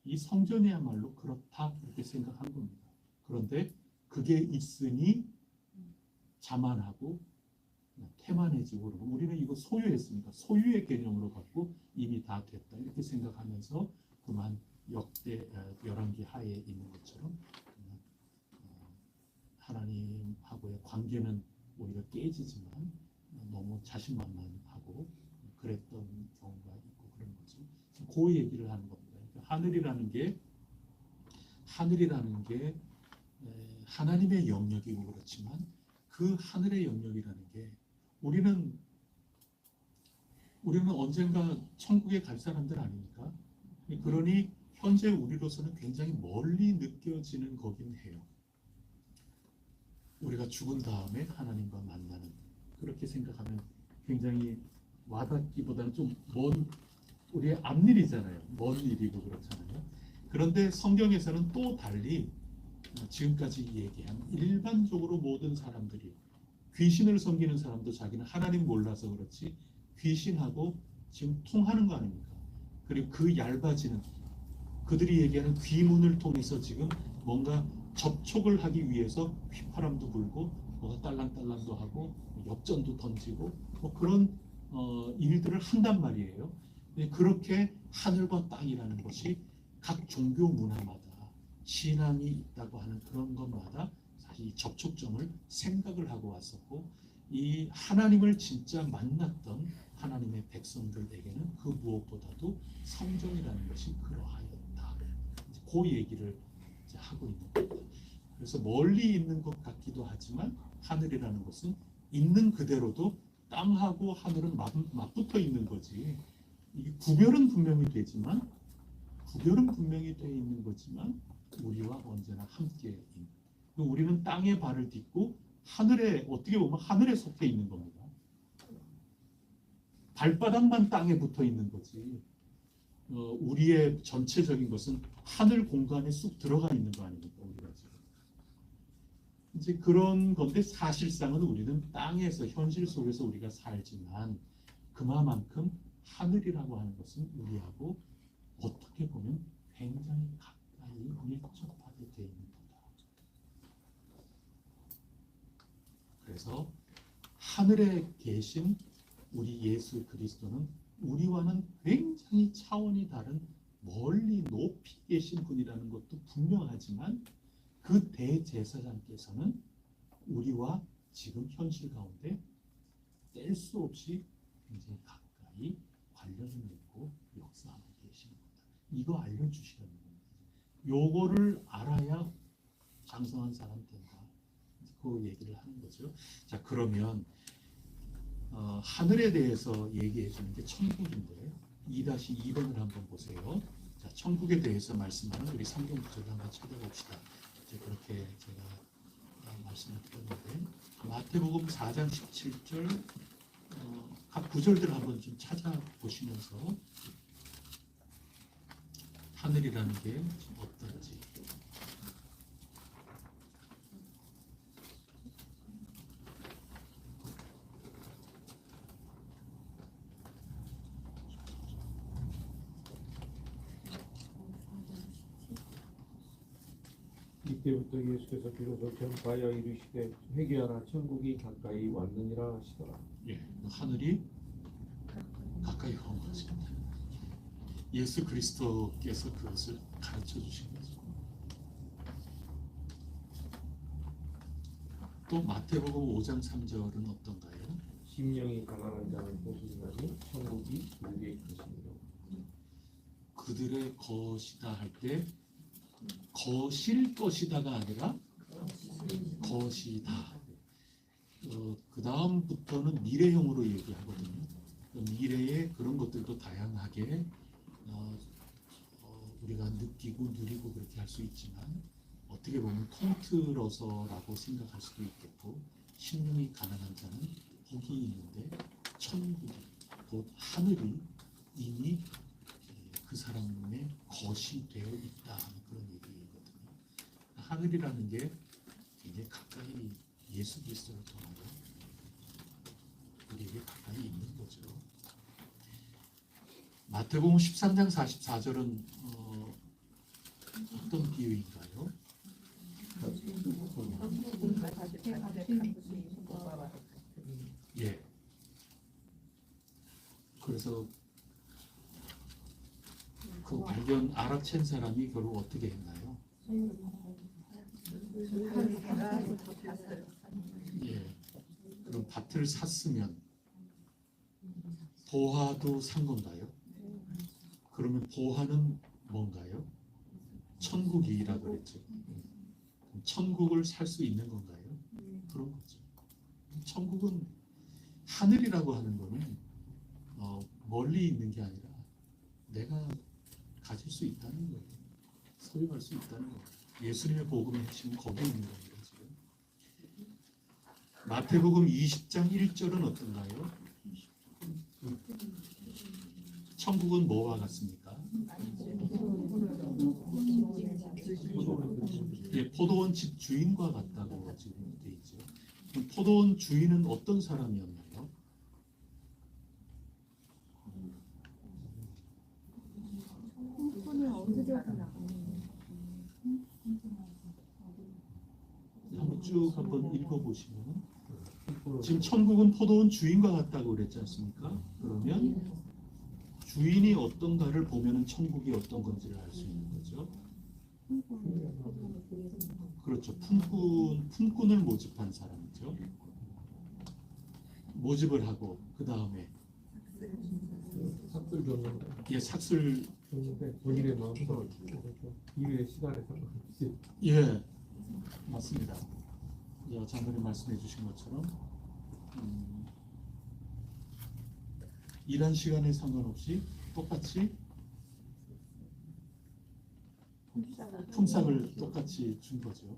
이 성전이야말로 그렇다 그렇게 생각한 겁니다. 그런데 그게 있으니 자만하고 태만해지고 그러고 우리는 이거 소유했으니까 소유의 개념으로 갖고 이미 다 됐다 이렇게 생각하면서 그만 역대 열왕기 하에 있는 것처럼 하나님하고의 관계는 오히려 깨지지만 너무 자신만만하고 그랬던 경우가 있고 그런 거죠. 그 얘기를 하는 겁니다. 그러니까 하늘이라는 게 하나님의 영역이고 그렇지만 그 하늘의 영역이라는 게 우리는 언젠가 천국에 갈 사람들 아닙니까? 그러니 현재 우리로서는 굉장히 멀리 느껴지는 거긴 해요. 우리가 죽은 다음에 하나님과 만나는 그렇게 생각하면 굉장히 와닿기보다는 좀 먼 우리의 앞일이잖아요. 먼 일이고 그렇잖아요. 그런데 성경에서는 또 달리 지금까지 얘기한 일반적으로 모든 사람들이 귀신을 섬기는 사람도 자기는 하나님 몰라서 그렇지 귀신하고 지금 통하는 거 아닙니까? 그리고 그 얇아지는 그들이 얘기하는 귀문을 통해서 지금 뭔가 접촉을 하기 위해서 휘파람도 불고 뭐가 딸랑딸랑도 하고 엽전도 던지고 뭐 그런 일들을 한단 말이에요. 그렇게 하늘과 땅이라는 것이 각 종교 문화마다 신앙이 있다고 하는 그런 것마다 사실 이 접촉점을 생각을 하고 왔었고 이 하나님을 진짜 만났던 하나님의 백성들에게는 그 무엇보다도 성전이라는 것이 그러하였다. 그 얘기를 이제 하고 있는 겁니다. 그래서 멀리 있는 것 같기도 하지만 하늘이라는 것은 있는 그대로도 땅하고 하늘은 맞붙어 있는 거지. 이게 구별은 분명히 되어 있는 거지만 우리와 언제나 함께 있는. 우리는 땅에 발을 딛고 하늘에 어떻게 보면 하늘에 속해 있는 겁니다. 발바닥만 땅에 붙어 있는 거지. 우리의 전체적인 것은 하늘 공간에 쑥 들어가 있는 거 아닙니까? 우리가 지금. 이제 그런 건데 사실상은 우리는 땅에서 현실 속에서 우리가 살지만 그만큼 하늘이라고 하는 것은 우리하고 어떻게 보면 굉장히 가까이 밀접하게 되어 있는 거다. 그래서 하늘에 계신 우리 예수 그리스도는 우리와는 굉장히 차원이 다른 멀리 높이 계신 분이라는 것도 분명하지만 그 대제사장께서는 우리와 지금 현실 가운데 뗄 수 없이 이제 가까이 관련을 맺고 역사하고 계시는 겁니다. 이거 알려주시라는 겁니다. 요거를 알아야 장성한 사람 된다. 그 얘기를 하는 거죠. 자, 그러면 하늘에 대해서 얘기해 주는 게 천국인데 2-2번을 한번 보세요. 자, 천국에 대해서 말씀하는 우리 성경 구절을 한번 찾아봅시다. 이제 그렇게 제가 말씀을 드렸는데 마태복음 4장 17절 각 구절들 한번 좀 찾아보시면서 하늘이라는 게 어떤지. 이때부터 예수께서 비로소 전파하여 이르시되 회개하라 천국이 가까이 왔느니라 하시더라. 예, 하늘이 가까이 온 것입니다. 예수 그리스도께서 그것을 가르쳐 주신 거죠. 또 마태복음 5장 3절은 어떤가요? 심령이 가난한 자는 보시나니 천국이 그들의 것이니라. 그들의 것이다 할 때 거실 것이다가 아니라 것이다. 그 다음부터는 미래형으로 얘기하거든요. 미래에 그런 것들도 다양하게 우리가 느끼고 누리고 그렇게 할 수 있지만 어떻게 보면 통틀어서라고 생각할 수도 있겠고 심령이 가난한 자는 복이 있는데 천국이 곧 하늘이 이미 그 사람의 것이 되어 있다 하는 그런 얘기거든요. 하늘이라는 게 굉장히 가까이 예수 그리스도를 통하여 우리에게 가까이 있는 거죠. 마태복음 13장 44절은 어떤 비유인가요? 예. 그래서 그 발견 알아챈 사람이 결국 어떻게 했나요? 예. 그럼 밭을 샀으면 보화도 산 건가요? 그러면 보화는 뭔가요? 천국이라고 그랬죠. 그럼 천국을 살 수 있는 건가요? 그런 거죠. 천국은 하늘이라고 하는 거는 멀리 있는 게 아니라 내가 가질 수 있다는 거예요. 소유할 수 있다는 거예요. 예수님의 복음의 핵심은 거기에 있는 겁니다. 지금. 마태복음 20장 1절은 어떤가요? 천국은 뭐와 같습니까? 예, 포도원 집 주인과 같다고 지금 돼 있죠. 그럼 포도원 주인은 어떤 사람이었나요? 한번 쭉 한번 읽어보시면 지금 천국은 포도원 주인과 같다고 그랬지 않습니까? 그러면 주인이 어떤가를 보면은 천국이 어떤 건지를 알 수 있는 거죠. 그렇죠. 품꾼을 모집한 사람이죠. 모집을 하고 그 다음에 삭슬 줬는 예, 삭슬 줬는데 본인의 마음대로 일의 시간에 상관없이 예, 맞습니다. 장로님 말씀해 주신 것처럼 일한 시간에 상관없이 똑같이 품삯을 똑같이 준 거죠.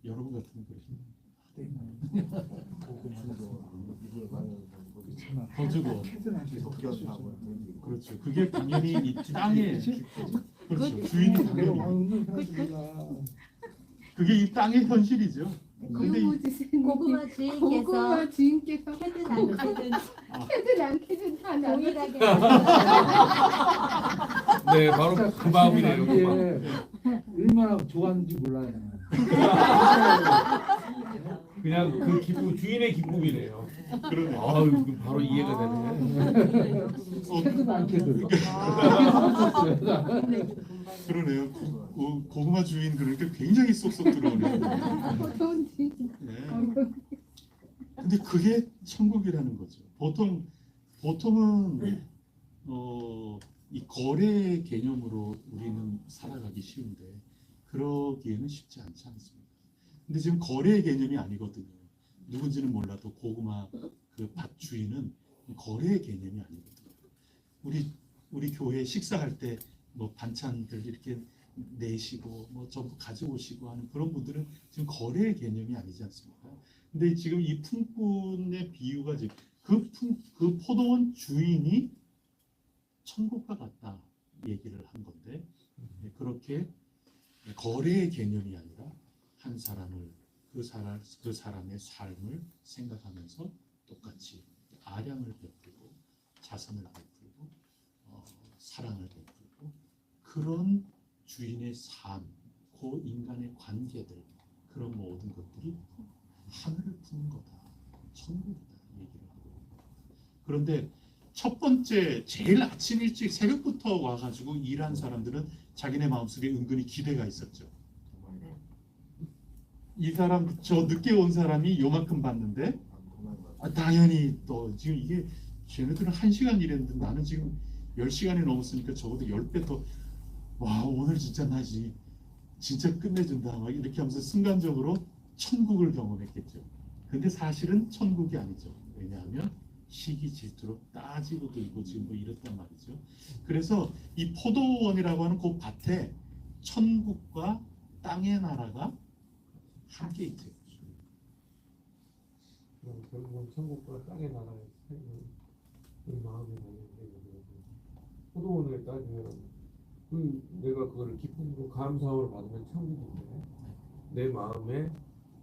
여러분 같은 그러시나요? 더 주고 그렇죠. 그게 당연히 이 땅에 그렇죠. 주인이 당연히 그게 이 땅의 현실이죠. 근데 고구마 고구마 주인께서 주인께서 캐든 안 캐든 캐든 안 캐든 다 나눠 동일하게 네 바로 그 마음이네요. 그 마음. 얼마나 좋아하는지 몰라요. 그냥 그 기쁨 주인의 기쁨이네요. 그러네. 아유 바로 이해가 되네. 많게도. 그러네요. 고구마 주인 그러니까 굉장히 쏙쏙 들어오네요. 그런지. 네. 근데 그게 천국이라는 거죠. 보통은 이 거래 개념으로 우리는 살아가기 쉬운데 그러기에는 쉽지 않지 않습니다. 근데 지금 거래의 개념이 아니거든요. 누군지는 몰라도 고구마 그 밭 주인은 거래의 개념이 아니거든요. 우리 교회 식사할 때 뭐 반찬들 이렇게 내시고 뭐 전부 가져오시고 하는 그런 분들은 지금 거래의 개념이 아니지 않습니까? 근데 지금 이 품꾼의 비유가 지금 그 포도원 주인이 천국과 같다 얘기를 한 건데 그렇게 거래의 개념이 아니라 한 사람을 그 사람의 삶을 생각하면서 똑같이 아량을 베풀고 자선을 베풀고 사랑을 베풀고 그런 주인의 삶, 그 인간의 관계들 그런 모든 것들이 하늘을 푸는 거다, 천국이다 얘기를 하고 그런데 첫 번째 제일 아침 일찍 새벽부터 와가지고 일한 사람들은 자기네 마음속에 은근히 기대가 있었죠. 이 사람 저 늦게 온 사람이 요만큼 받는데 당연히 또 지금 이게 쟤네들은 1시간 일했는데 나는 지금 10시간이 넘었으니까 적어도 10배 더 와 오늘 진짜 나지 진짜 끝내준다 막 이렇게 하면서 순간적으로 천국을 경험했겠죠. 근데 사실은 천국이 아니죠. 왜냐하면 시기 질투로 따지고 들고 지금 뭐 이랬단 말이죠. 그래서 이 포도원이라고 하는 그 밭에 천국과 땅의 나라가 함께 있죠. 결국은 천국과 땅의 나라의 삶을 그 마음에 담는 포도원을 따지면 내가 그거를 기쁨으로 감사함으로 받으면 천국인데 내 마음에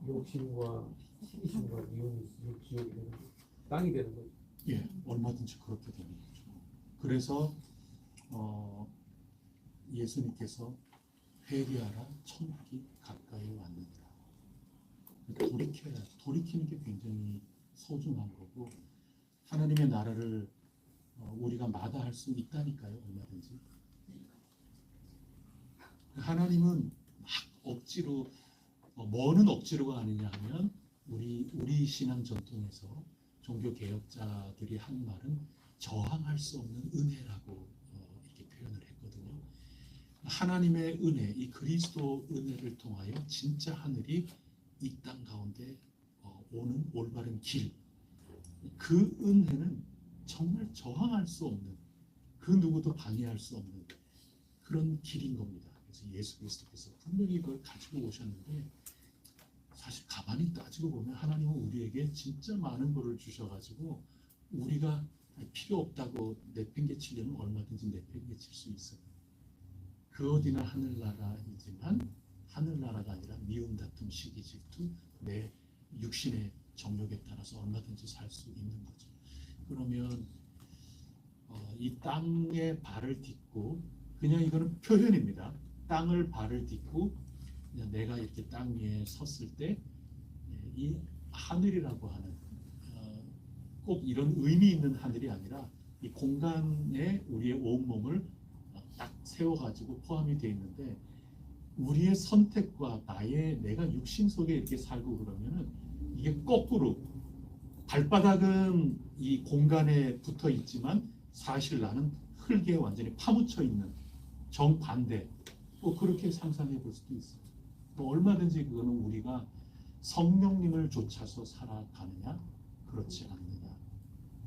욕심과 시기심과 미움이 있으면 지옥이 되는 거죠. 땅이 되는 거죠. 예, 얼마든지 그렇게 되는 거죠. 그래서 예수님께서 회개하라 천국이 가까이 왔느니라. 돌이키는 게 굉장히 소중한 거고 하나님의 나라를 우리가 마다할 수 있다니까요. 얼마든지. 하나님은 막 억지로 뭐는 억지로가 아니냐 하면 우리 신앙 전통에서 종교 개혁자들이 한 말은 저항할 수 없는 은혜라고 이렇게 표현을 했거든요. 하나님의 은혜, 이 그리스도 은혜를 통하여 진짜 하늘이 이 땅 가운데 오는 올바른 길, 그 은혜는 정말 저항할 수 없는 그 누구도 방해할 수 없는 그런 길인 겁니다. 그래서 예수 그리스도께서 분명히 그걸 가지고 오셨는데 사실 가만히 따지고 보면 하나님은 우리에게 진짜 많은 것을 주셔가지고 우리가 필요 없다고 내팽개치려면 얼마든지 내팽개칠 수 있어요. 그 어디나 하늘나라이지만 하늘나라가 아니라 미움, 다툼, 시기, 질투, 내 육신의 정욕에 따라서 얼마든지 살 수 있는 거죠. 그러면 이 땅에 발을 딛고 그냥 이거는 표현입니다. 땅을 발을 딛고 그냥 내가 이렇게 땅 위에 섰을 때 이 하늘이라고 하는 꼭 이런 의미 있는 하늘이 아니라 이 공간에 우리의 온몸을 딱 세워가지고 포함이 되어 있는데 우리의 선택과 내가 육신 속에 이렇게 살고 그러면은 이게 거꾸로 발바닥은 이 공간에 붙어 있지만 사실 나는 흙에 완전히 파묻혀 있는 정반대 뭐 그렇게 상상해 볼 수도 있어요. 또 얼마든지 그거는 우리가 성령님을 좇아서 살아가느냐 그렇지 않느냐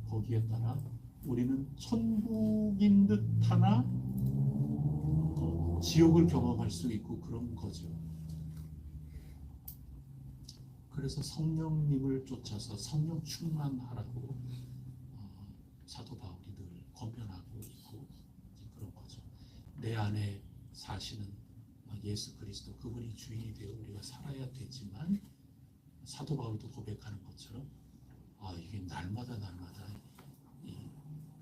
거기에 따라 우리는 천국인 듯 하나 지옥을 경험할 수 있고 그런 거죠. 그래서 성령님을 쫓아서 성령 충만하라고 사도 바울이 늘 권면하고 있고 그런 거죠. 내 안에 사시는 예수 그리스도 그분이 주인이 되어 우리가 살아야 되지만 사도 바울도 고백하는 것처럼 이게 날마다 이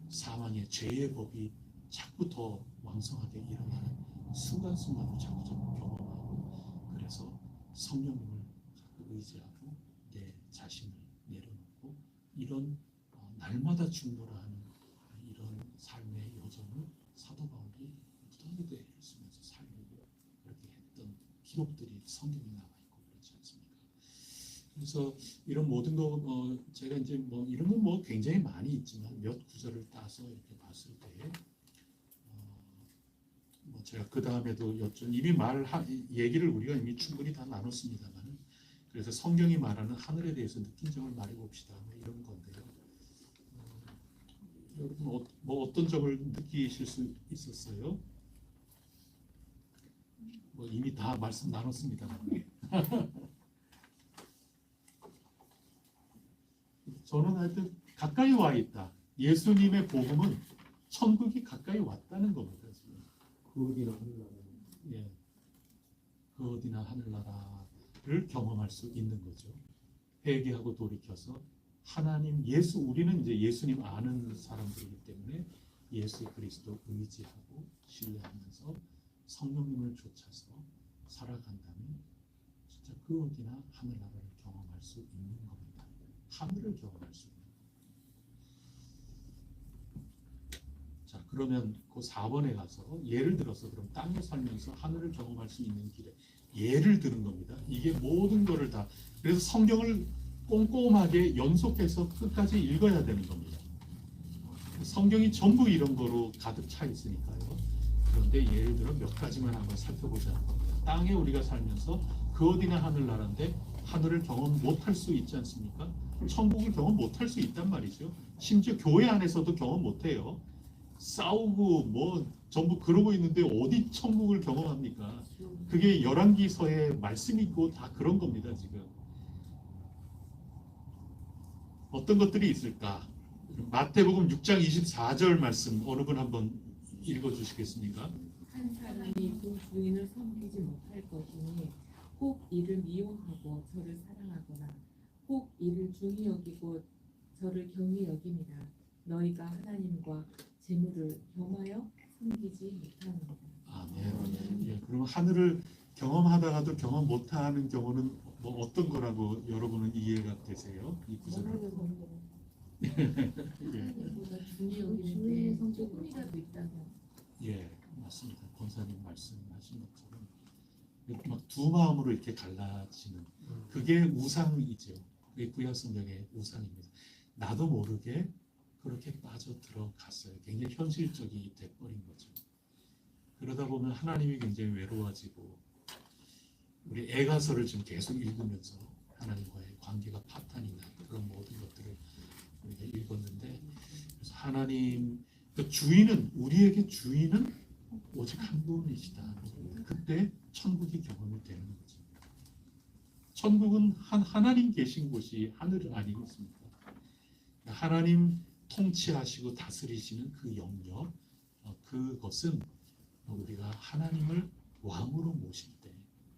사망의 죄의 법이 자꾸 더 왕성하게 일어나는 순간순간을 자꾸 경험하고 그래서 성령님을 자꾸 의지하고 내 이런 날마다 충돌하는 이런 삶의 여정을 사도 바울이 무더기도 애를 쓰면서 살려고 그렇게 했던 기록들이 성경에 나와 있고 그렇지 않습니까? 그래서 이런 모든 거 제가 이제 뭐 이런 건 뭐 굉장히 많이 있지만 몇 구절을 따서 이렇게 봤을 때 뭐 제가 그 다음에도 이미 얘기를 우리가 이미 충분히 다 나눴습니다만 그래서 성경이 말하는 하늘에 대해서 느낀 점을 말해봅시다. 뭐 이런 건데요. 여러분 뭐 어떤 점을 느끼실 수 있었어요? 뭐 이미 다 말씀 나눴습니다만 저는 하여튼 가까이 와 있다. 예수님의 복음은 천국이 가까이 왔다는 겁니다. 지금. 그 어디나 하늘나라. 예, 그 어디나 하늘나라를 경험할 수 있는 거죠. 회개하고 돌이켜서 하나님, 우리는 이제 예수님 아는 사람들이기 때문에 예수 그리스도 의지하고 신뢰하면서 성령님을 쫓아서 살아간다면 진짜 그 어디나 하늘나라를 경험할 수 있는 겁니다. 하늘을 경험할 수 있는 겁니다. 자, 그러면 그 4번에 가서 예를 들어서 그럼 땅에 살면서 하늘을 경험할 수 있는 길에 예를 드는 겁니다. 이게 모든 거를 다 그래서 성경을 꼼꼼하게 연속해서 끝까지 읽어야 되는 겁니다. 성경이 전부 이런 거로 가득 차 있으니까요. 그런데 예를 들어 몇 가지만 한번 살펴보자는 겁니다. 땅에 우리가 살면서 그 어디나 하늘나라인데 하늘을 경험 못할 수 있지 않습니까? 천국을 경험 못할 수 있단 말이죠. 심지어 교회 안에서도 경험 못해요. 싸우고 뭐 전부 그러고 있는데 어디 천국을 경험합니까? 그게 열왕기서에 말씀이 있고 다 그런 겁니다. 지금 어떤 것들이 있을까? 마태복음 6장 24절 말씀 어느 분 한번 읽어주시겠습니까? 한 사람이 그 주인을 섬기지 못할 것이니 혹 이를 미워하고 저를 사랑하거나 혹 이를 중히 여기고 저를 경히 여깁니다. 너희가 하나님과 재물을 겸하여 섬기지 못하느니라. 아멘. 예, 그럼 하늘을 경험하다가도 경험 못하는 경우는 뭐 어떤 거라고 여러분은 이해가 되세요? 이 구절은? 예. 하나님보다 중히 여기는데 조금이라도 있다면 예, 맞습니다. 권사님 말씀하신 것처럼 막 두 마음으로 이렇게 갈라지는 그게 우상이죠. 그게 구약 성경의 우상입니다. 나도 모르게 그렇게 빠져 들어갔어요. 굉장히 현실적이 돼버린 거죠. 그러다 보면 하나님이 굉장히 외로워지고 우리 애가서를 지금 계속 읽으면서 하나님과의 관계가 파탄이 나 그런 모든 것들을 우리가 읽었는데 그래서 하나님 그 주인은 우리에게 주인은 오직 한 분이시다. 그때 천국이 경험이 되는 거죠. 천국은 하나님 계신 곳이 하늘 아니겠습니까? 하나님 통치하시고 다스리시는 그 영역 그것은 우리가 하나님을 왕으로 모실 때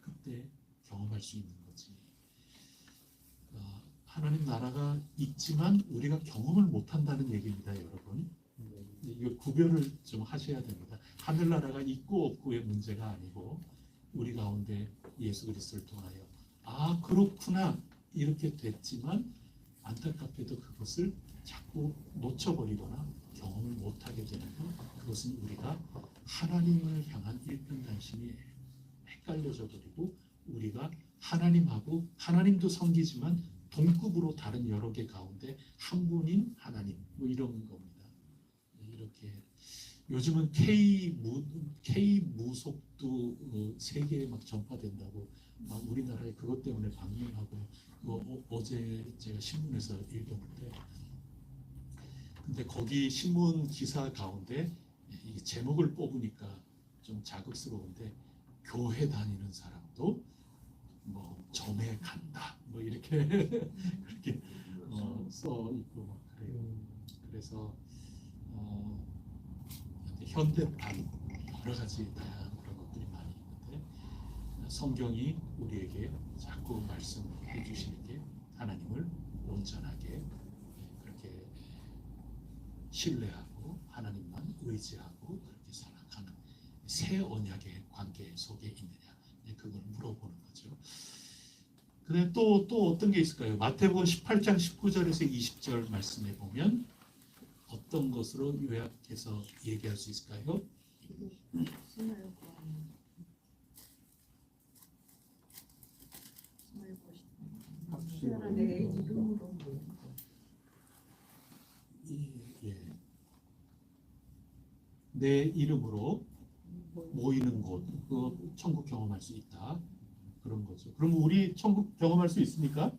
그때 경험할 수 있는 거지. 하나님 나라가 있지만 우리가 경험을 못한다는 얘기입니다, 여러분. 이거 구별을 좀 하셔야 됩니다. 하늘나라가 있고 없고의 문제가 아니고 우리 가운데 예수 그리스도를 통하여 아 그렇구나 이렇게 됐지만 안타깝게도 그것을 자꾸 놓쳐버리거나 경험을 못하게 되는 것 그것은 우리가 하나님을 향한 일편단심이 헷갈려져 버리고 우리가 하나님하고 하나님도 섬기지만 동급으로 다른 여러 개 가운데 한 분인 하나님 뭐 이런 겁니다. 이렇게 요즘은 K 무속도 세계에 막 전파된다고 막 우리나라에 그것 때문에 방문하고 어제 제가 신문에서 읽었는데 근데 거기 신문 기사 가운데 이 제목을 뽑으니까 좀 자극스러운데 교회 다니는 사람도 뭐 점에 간다 뭐 이렇게 그렇게 써 있고 막 그래요. 그래서 현대판 여러 가지 다양한 그런 것들이 많이 있는데 성경이 우리에게 자꾸 말씀해 주시는 게 하나님을 온전하게 그렇게 신뢰하고 하나님만 의지하고 그렇게 살아가는 새 언약의 관계 속에 있느냐 그걸 물어보는 거죠. 그다음에 또 어떤 게 있을까요? 마태복음 18장 19절에서 20절 말씀에 보면 어떤 것으로 요약해서 얘기할 수 있을까요? 내 이름으로 예. 내 이름으로 모이는 곳, 그 천국 경험할 수 있다. 그런 거죠. 그럼 우리 천국 경험할 수 있습니까?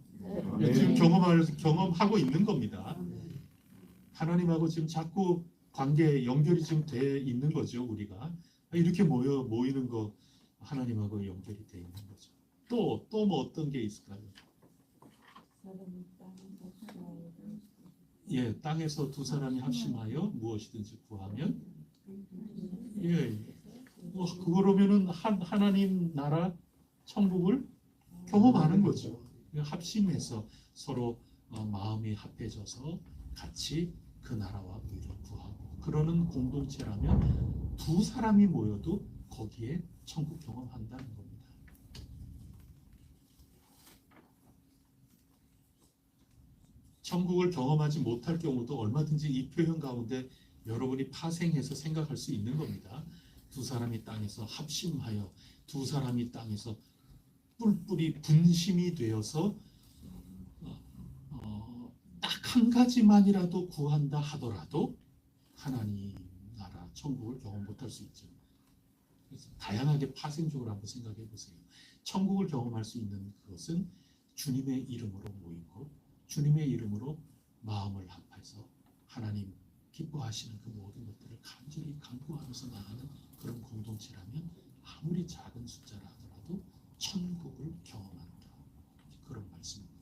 네. 지금 경험하고 있는 겁니다. 하나님하고 지금 자꾸 관계 연결이 지금 돼 있는 거죠. 우리가 이렇게 모이는 거 하나님하고 연결이 돼 있는 거죠. 또 뭐 어떤 게 있을까요? 예, 땅에서 두 사람이 합심하여 무엇이든지 구하면 예, 그거로면은 하나님 나라 천국을 경험하는 거죠. 합심해서 서로 마음이 합해져서 같이 그 나라와 의를 구하고 그러는 공동체라면 두 사람이 모여도 거기에 천국 경험한다는 겁니다. 천국을 경험하지 못할 경우도 얼마든지 이 표현 가운데 여러분이 파생해서 생각할 수 있는 겁니다. 두 사람이 땅에서 합심하여 두 사람이 땅에서 뿔뿔이 분심이 되어서 딱 한 가지만이라도 구한다 하더라도 하나님 나라 천국을 경험 못할 수 있죠. 그래서 다양하게 파생적으로 한번 생각해 보세요. 천국을 경험할 수 있는 그것은 주님의 이름으로 모이고 주님의 이름으로 마음을 합해서 하나님 기뻐하시는 그 모든 것들을 간절히 간구하면서 나가는 그런 공동체라면 아무리 작은 숫자라 하더라도 천국을 경험한다. 그런 말씀입니다.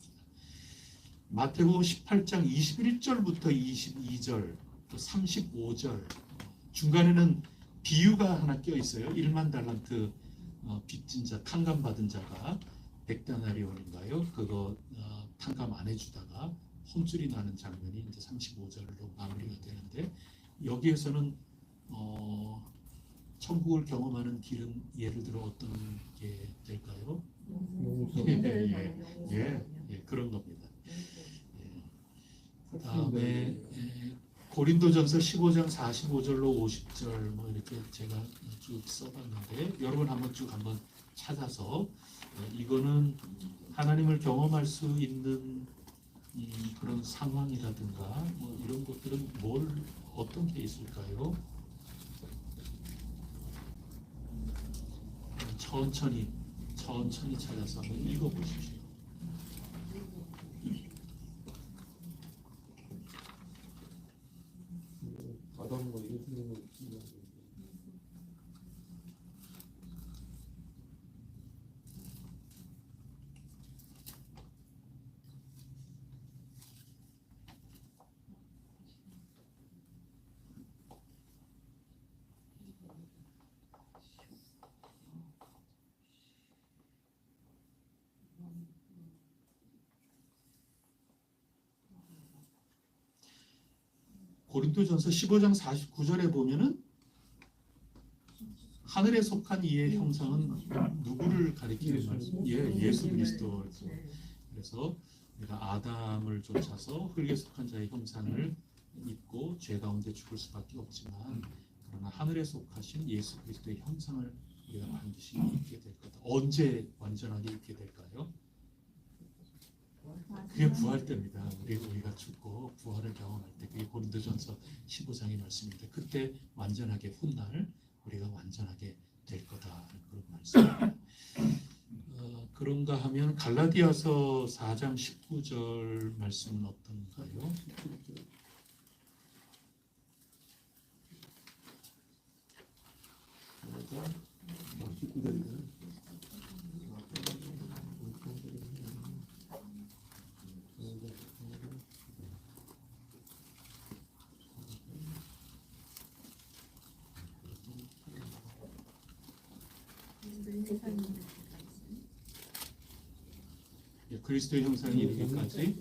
마태복음 18장 21절부터 22절 또 35절 중간에는 비유가 하나 껴 있어요. 1만 달란트 빚진 자, 탕감받은 자가 100데나리온인가요? 그거 탕감 안 해주다가 혼쭐이 나는 장면이 이제 35절로 마무리가 되는데 여기에서는 천국을 경험하는 길은 예를 들어 어떤 게 될까요? 예, 그런 겁니다. 그 다음에 고린도전서 15장 45절로 50절 뭐 이렇게 제가 쭉 써봤는데 여러분 한번 찾아서 이거는 하나님을 경험할 수 있는 그런 상황이라든가 뭐 이런 것들은 어떤 게 있을까요? 천천히 찾아서 한번 읽어보십시오. 아담과 예수님을 믿는 고린도전서 15장 49절에 보면은 하늘에 속한 이의 형상은 누구를 가리키는 말씀? 예수 그리스도. 그래서 내가 아담을 쫓아서 흙에 속한 자의 형상을 입고 죄 가운데 죽을 수밖에 없지만 그러나 하늘에 속하신 예수 그리스도의 형상을 우리가 반드시 입게 될 거다. 언제 완전하게 입게 될까요? 그게 부활 때입니다. 우리가 죽고 부활을 경험할 때 그게 고린도전서 15장의 말씀인데 그때 완전하게 훗날 우리가 완전하게 될 거다 그런 말씀. 그런가 하면 갈라디아서 4장 19절 말씀은 어떤가요? 그리스도의 형상이 이르기까지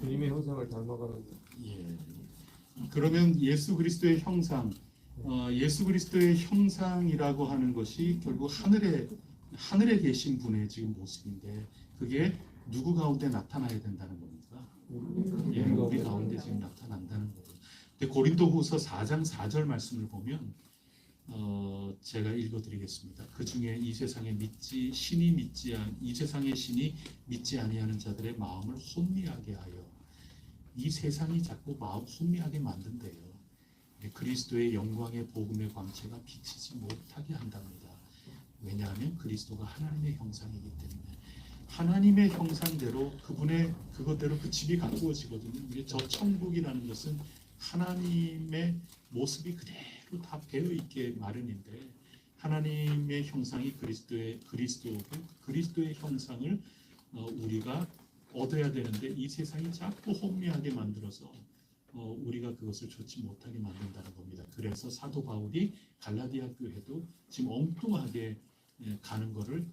주님의 형상을 닮아가는 예. 그러면 예수 그리스도의 형상, 예수 그리스도의 형상이라고 하는 것이 결국 하늘에 하늘에 계신 분의 지금 모습인데 그게 누구 가운데 나타나야 된다는 겁니까? 예, 우리 가운데 지금 나타난다는 거예요. 근데 고린도후서 4장 4절 말씀을 보면 제가 읽어드리겠습니다. 그 중에 이 세상에 이 세상의 신이 믿지 아니하는 자들의 마음을 혼미하게 하여 이 세상이 자꾸 마음 혼미하게 만든대요. 그리스도의 영광의 복음의 광채가 비치지 못하게 한답니다. 왜냐하면 그리스도가 하나님의 형상이기 때문에 하나님의 형상대로 그것대로 그 집이 가꾸어지거든요. 저 천국이라는 것은 하나님의 모습이 그대로 다 배어 있게 마련인데 하나님의 형상이 그리스도고 그리스도의 형상을 우리가 얻어야 되는데 이 세상이 자꾸 혼미하게 만들어서 우리가 그것을 좋지 못하게 만든다는 겁니다. 그래서 사도 바울이 갈라디아 교회도 지금 엉뚱하게 가는 거를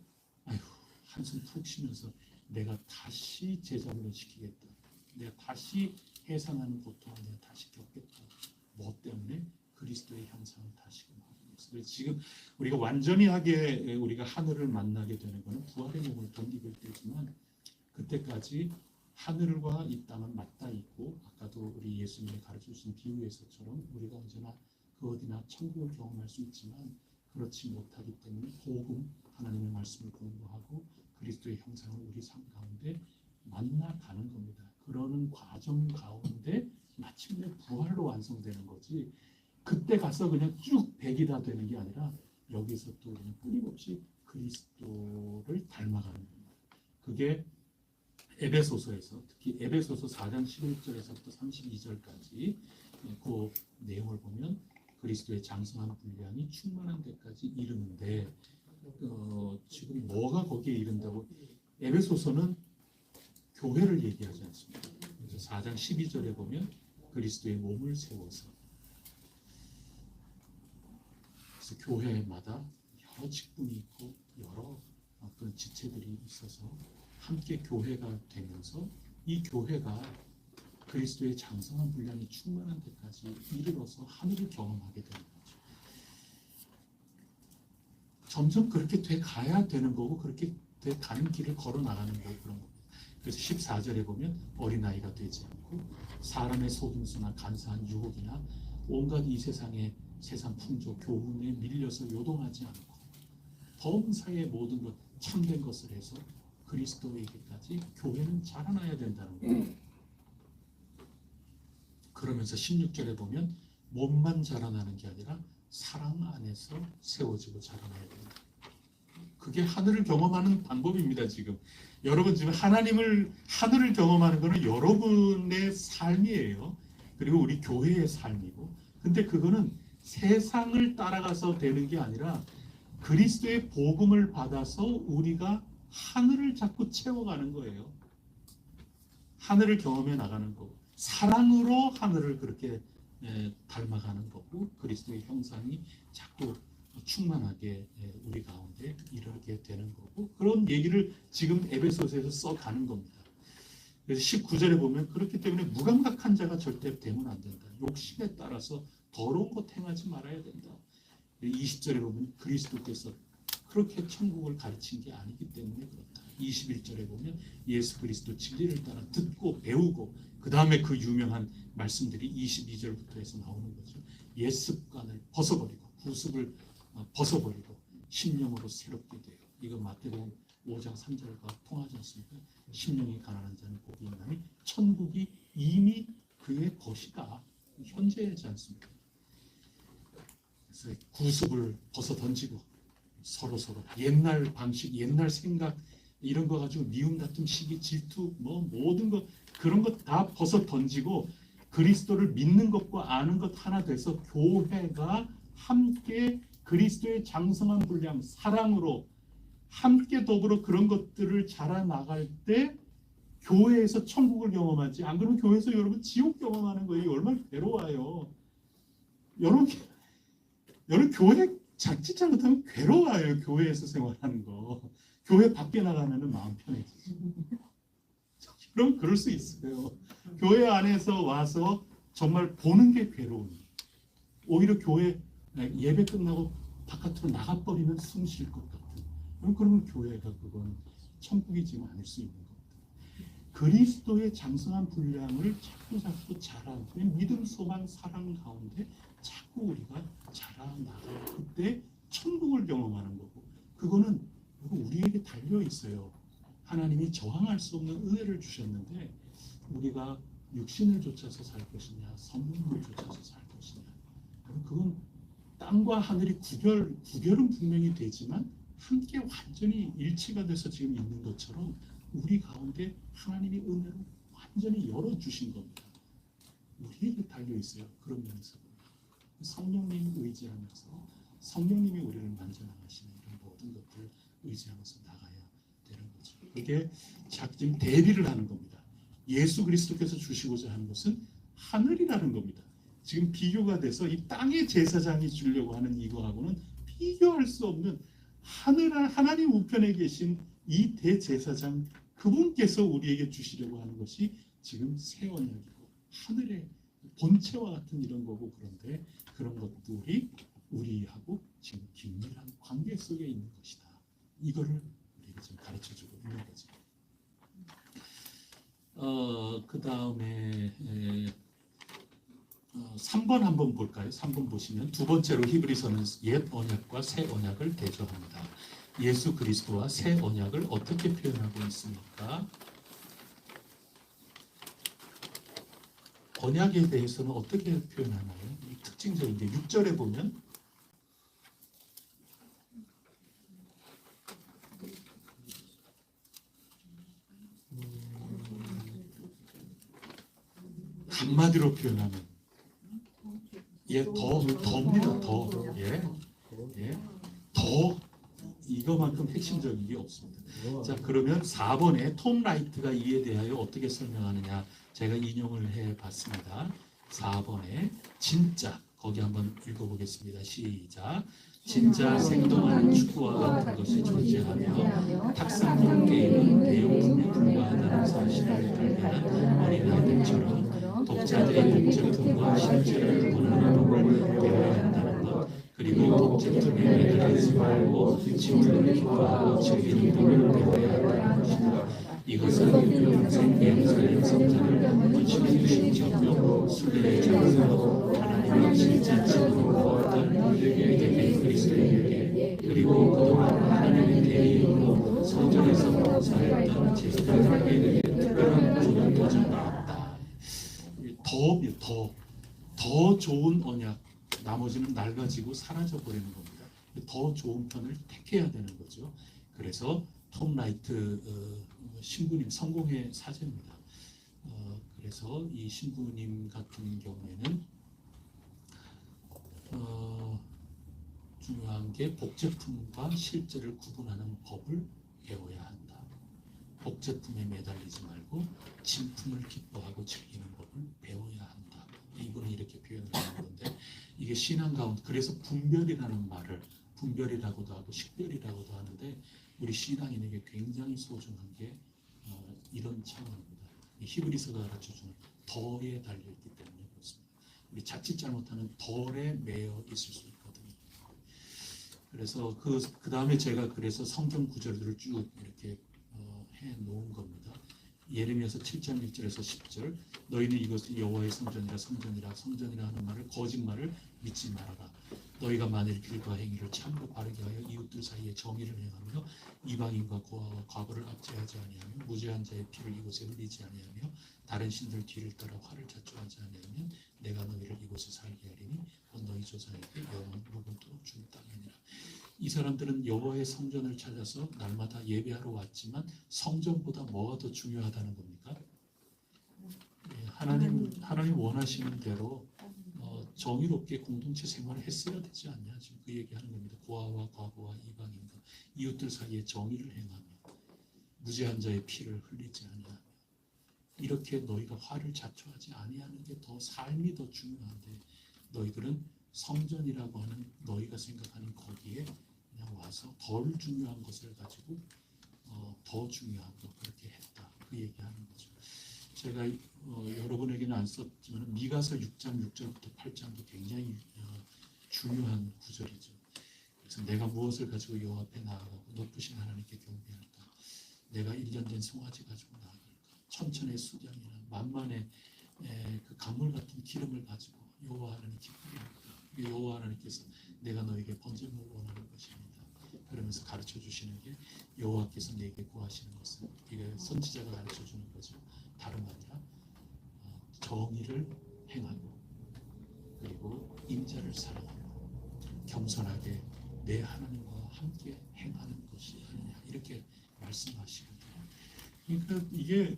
한숨 푹 쉬면서 내가 다시 제자분을 시키겠다. 내가 다시 해산하는 고통을 내가 다시 겪겠다. 뭐 때문에? 그리스도의 형상을 다시금 하는 것을. 그래서 지금 우리가 완전히 하게 우리가 하늘을 만나게 되는 것은 부활의 몸을 던지고 때지만 그때까지 하늘과 이 땅은 맞닿아 있고 아까도 우리 예수님이 가르쳐 주신 비유에서처럼 우리가 언제나 그 어디나 천국을 경험할 수 있지만 그렇지 못하기 때문에 복음 하나님의 말씀을 공부하고 그리스도의 형상을 우리 삶 가운데 만나가는 겁니다. 그러는 과정 가운데 마침내 부활로 완성되는 거지 그때 가서 그냥 쭉 100이 다 되는 게 아니라 여기서 또 그냥 끊임없이 그리스도를 닮아가는 겁니다. 그게 에베소서에서 특히 에베소서 4장 11절에서부터 32절까지 그 내용을 보면 그리스도의 장성한 분량이 충만한 데까지 이르는데 지금 뭐가 거기에 이른다고 에베소서는 교회를 얘기하지 않습니다. 그래서 4장 12절에 보면 그리스도의 몸을 세워서 그래서 교회마다 여러 직분이 있고 여러 어떤 지체들이 있어서 함께 교회가 되면서 이 교회가 그리스도의 장성한 분량이 충만한 데까지 이르러서 하늘을 경험하게 되는 거죠. 점점 그렇게 돼 가야 되는 거고 그렇게 돼 가는 길을 걸어 나가는 거고 그런 겁니다. 그래서 14절에 보면 어린아이가 되지 않고 사람의 속임수나 간사한 유혹이나 온갖 이 세상의 세상 풍조 교훈에 밀려서 요동하지 않고 범사의 모든 것 참된 것을 해서 그리스도에게까지 교회는 자라나야 된다는 거예요. 그러면서 16절에 보면 몸만 자라나는 게 아니라 사랑 안에서 세워지고 자라나야 된다. 그게 하늘을 경험하는 방법입니다. 지금 여러분 지금 하늘을 경험하는 것은 여러분의 삶이에요. 그리고 우리 교회의 삶이고 근데 그거는 세상을 따라가서 되는 게 아니라 그리스도의 복음을 받아서 우리가 하늘을 자꾸 채워가는 거예요. 하늘을 경험해 나가는 거고 사랑으로 하늘을 그렇게 닮아가는 거고 그리스도의 형상이 자꾸 충만하게 우리 가운데 이르게 되는 거고 그런 얘기를 지금 에베소서에서 써가는 겁니다. 그래서 19절에 보면 그렇기 때문에 무감각한 자가 절대 되면 안 된다. 욕심에 따라서 더러운 것 행하지 말아야 된다. 20절에 보면 그리스도께서 그렇게 천국을 가르친 게 아니기 때문에 그렇다. 21절에 보면 예수 그리스도 진리를 따라 듣고 배우고 그 다음에 그 유명한 말씀들이 22절부터 해서 나오는 거죠. 옛 습관을 벗어버리고 구습을 벗어버리고 심령으로 새롭게 돼요. 이건 마태복음 5장 3절과 통하지 않습니까? 심령이 가난한 자는 복이 있나니 천국이 이미 그의 것이다. 현재이지 않습니까? 그래서 구습을 벗어 던지고 서로 옛날 방식, 옛날 생각 이런 거 가지고 미움, 다툼, 시기, 질투 뭐 모든 것 그런 것 다 벗어 던지고 그리스도를 믿는 것과 아는 것 하나 돼서 교회가 함께 그리스도의 장성한 분량 사랑으로 함께 더불어 그런 것들을 자라나갈 때 교회에서 천국을 경험하지 안 그러면 교회에서 여러분 지옥 경험하는 거예요. 얼마나 괴로워요. 여러분 교회 자칫 잘못하면 괴로워요. 교회에서 생활하는 거. 교회 밖에 나가면 마음 편해지지. 그럼 그럴 수 있어요. 교회 안에서 와서 정말 보는 게 괴로운. 오히려 교회 예배 끝나고 바깥으로 나가버리면 숨 쉴 것 같은 그러면 교회가 그건 천국이 지금 아닐 수 있는 겁니다. 그리스도의 장성한 분량을 자꾸 자라 믿음, 소망, 사랑 가운데 자꾸 우리가 자라나가요. 그때 천국을 경험하는 거고 그거는 우리에게 달려 있어요. 하나님이 저항할 수 없는 은혜를 주셨는데 우리가 육신을 좇아서 살 것이냐 성령을 좇아서 살 것이냐 그건 땅과 하늘이 구별은 분명히 되지만 함께 완전히 일치가 돼서 지금 있는 것처럼 우리 가운데 하나님이 은혜로 완전히 열어주신 겁니다. 우리에게 달려 있어요. 그런 면에서 성령님 의지하면서 성령님이 우리를 만져나가시는 이런 모든 것들을 의지하면서 나가야 되는 거죠. 그게 지금 대비를 하는 겁니다. 예수 그리스도께서 주시고자 하는 것은 하늘이라는 겁니다. 지금 비교가 돼서 이 땅의 제사장이 주려고 하는 이거하고는 비교할 수 없는 하나님 우편에 계신 이 대제사장 그분께서 우리에게 주시려고 하는 것이 지금 새 언약이고 하늘의 본체와 같은 이런 거고 그런데 그런 것들이 우리하고 지금 긴밀한 관계 속에 있는 것이다. 이거를 우리에게 지금 가르쳐주고 있는 거죠. 그 다음에 3번 한번 볼까요? 3번 보시면 두 번째로 히브리서는 옛 언약과 새 언약을 대조합니다. 예수 그리스도와 새 언약을 어떻게 표현하고 있습니까? 언약에 대해서는 어떻게 표현하나요? 특징적인 게 6절에 보면 한마디로 표현하면 더입니다. 더 이거만큼 핵심적인 게 없습니다. 자 그러면 4번에 톰 라이트가 이에 대하여 어떻게 설명하느냐 제가 인용을 해봤습니다. 4번에 진짜 거기 한번 읽어보겠습니다. 시작. 진짜 생동하는 축구와 같은 것이 존재하며 탁상용 게임은 대용품에 불과하다는 사실을 발견한 어린아이들처럼 독자들의 독점과 실제를 보는 법을 배워야 한다는 것 그리고 독점에 매달리지 말고 진물을 기뻐하고 즐기는 법을 배워야 한다는 것입니다. 이것은 평생 예루살렘 성전을 건축해 주신 전교 순례의 장소로 하나님의 진짜 친구로 어떤 유대계 그리스도인에게 그리고 그동안 하나님의 대리인으로 성전에서 봉사했던 제사장에게 특별한 주는 도전 나왔다. 더 좋은 언약 나머지는 낡아지고 사라져 버리는 겁니다. 더 좋은 편을 택해야 되는 거죠. 그래서 톰 라이트 신부님 성공의 사제입니다. 그래서 이 신부님 같은 경우에는 중요한 게 복제품과 실제를 구분하는 법을 배워야 한다. 복제품에 매달리지 말고 진품을 기뻐하고 즐기는 법을 배워야 한다. 이분은 이렇게 표현을 하는 건데 이게 신앙 가운데 그래서 분별이라는 말을 분별이라고도 하고 식별이라고도 하는데 우리 신앙인에게 굉장히 소중한 게 이런 차원입니다. 히브리서가 가르쳐주는 덜에 달려있기 때문에 그렇습니다. 우리 자칫 잘못하면 덜에 매여 있을 수 있거든요. 그래서 그 다음에 제가 그래서 성경 구절들을 쭉 이렇게 해 놓은 겁니다. 예레미야서 7장 1절에서 10절 너희는 이것을 여호와의 성전이라 하는 말을 거짓말을 믿지 말아라. 너희가 만일 길과 행위를 참고 바르게 하여 이웃들 사이에 정의를 행하며 이방인과 고아와 과부를 압제하지 아니하며 무죄한 자의 피를 이곳에 흘리지 아니하며 다른 신들 뒤를 따라 화를 자초하지 아니하면 내가 너희를 이곳에 살게 하리니 곧 너희 조상에게 영원 무궁토록 줄 땅이니라. 이 사람들은 여호와의 성전을 찾아서 날마다 예배하러 왔지만 성전보다 뭐가 더 중요하다는 겁니까? 하나님 원하시는 대로 정의롭게 공동체 생활을 했어야 되지 않냐 지금 그 얘기하는 겁니다. 고아와 과부와 이방인과 이웃들 사이에 정의를 행하며 무죄한 자의 피를 흘리지 아니하며 이렇게 너희가 화를 자초하지 아니하는 게 더 삶이 더 중요한데 너희들은 성전이라고 하는 너희가 생각하는 거기에 그냥 와서 덜 중요한 것을 가지고 더 중요한 것 그렇게 했다 그 얘기하는 거죠. 제가 여러분에게는 안 썼지만 미가서 6장 6절부터 8장도 굉장히 중요한 구절이죠. 그래서 그래서 내가 무엇을 가지고 여호와 앞에 나아가고 높으신 하나님께 경배할까? 내가 1년 된 송아지 가지고 나아갈까? 천천의 수량이나 만만의 그 강물 같은 기름을 가지고 여호와 하나님 기쁘게 할까? 여호와 하나님께서 내가 너에게 번제물 원하는 것입니다. 그러면서 가르쳐 주시는 게 여호와께서 내게 구하시는 것은 이게 선지자가 가르쳐 주는 거죠. 다름 아니라 정의를 행하고 그리고 인자를 사랑하고 겸손하게 내 하나님과 함께 행하는 것이 아니냐 이렇게 말씀하시거든요. 그러니까 이게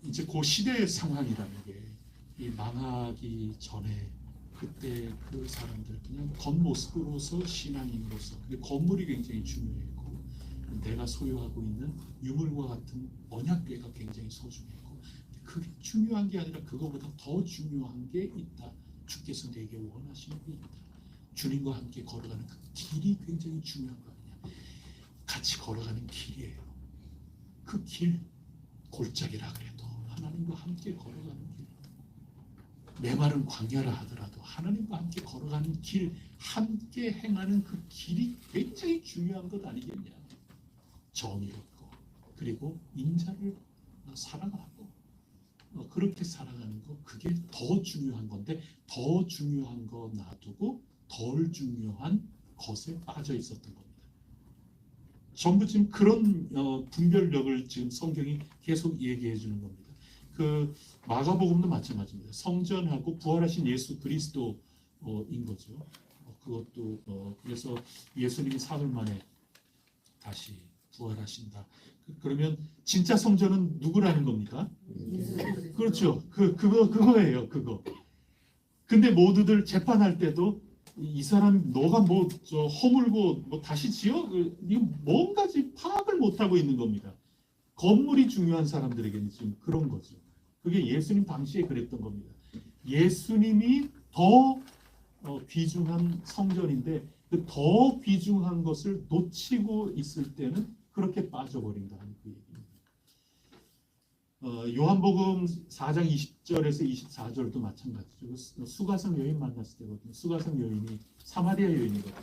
이제 그 시대의 상황이라는 게 이 망하기 전에 그때 그 사람들 그냥 겉모습으로서 신앙인으로서 근데 건물이 굉장히 중요했고 내가 소유하고 있는 유물과 같은 언약궤가 굉장히 소중했고 그게 중요한 게 아니라 그거보다 더 중요한 게 있다. 주께서 내게 원하시는 게 있다. 주님과 함께 걸어가는 그 길이 굉장히 중요한 거 아니냐. 같이 걸어가는 길이에요. 그 길 골짜기라 그래도 하나님과 함께 걸어가는 길. 메마른 광야라 하더라도 하나님과 함께 걸어가는 길, 함께 행하는 그 길이 굉장히 중요한 것 아니겠냐. 정의롭고 그리고 인자를 사랑하고 그렇게 살아가는 거 그게 더 중요한 건데 더 중요한 거 놔두고 덜 중요한 것에 빠져 있었던 겁니다. 전부 지금 그런 분별력을 지금 성경이 계속 얘기해 주는 겁니다. 그 마가복음도 마찬가지입니다. 성전하고 부활하신 예수 그리스도인 거죠. 그것도 그래서 예수님이 사흘 만에 다시 부활하신다. 그러면 진짜 성전은 누구라는 겁니까? 그렇죠. 그거예요. 그거. 근데 모두들 재판할 때도 이 사람 너가 뭐 허물고 뭐 다시 지어? 이거 뭔가지 파악을 못 하고 있는 겁니다. 건물이 중요한 사람들에게는 지금 그런 거죠. 그게 예수님 당시에 그랬던 겁니다. 예수님이 더 귀중한 성전인데 그 더 귀중한 것을 놓치고 있을 때는 그렇게 빠져버린다는 그 얘기입니다. 요한복음 4장 20절에서 24절도 마찬가지죠. 수가성 여인 만났을 때거든요. 수가성 여인이 사마리아 여인이거든요.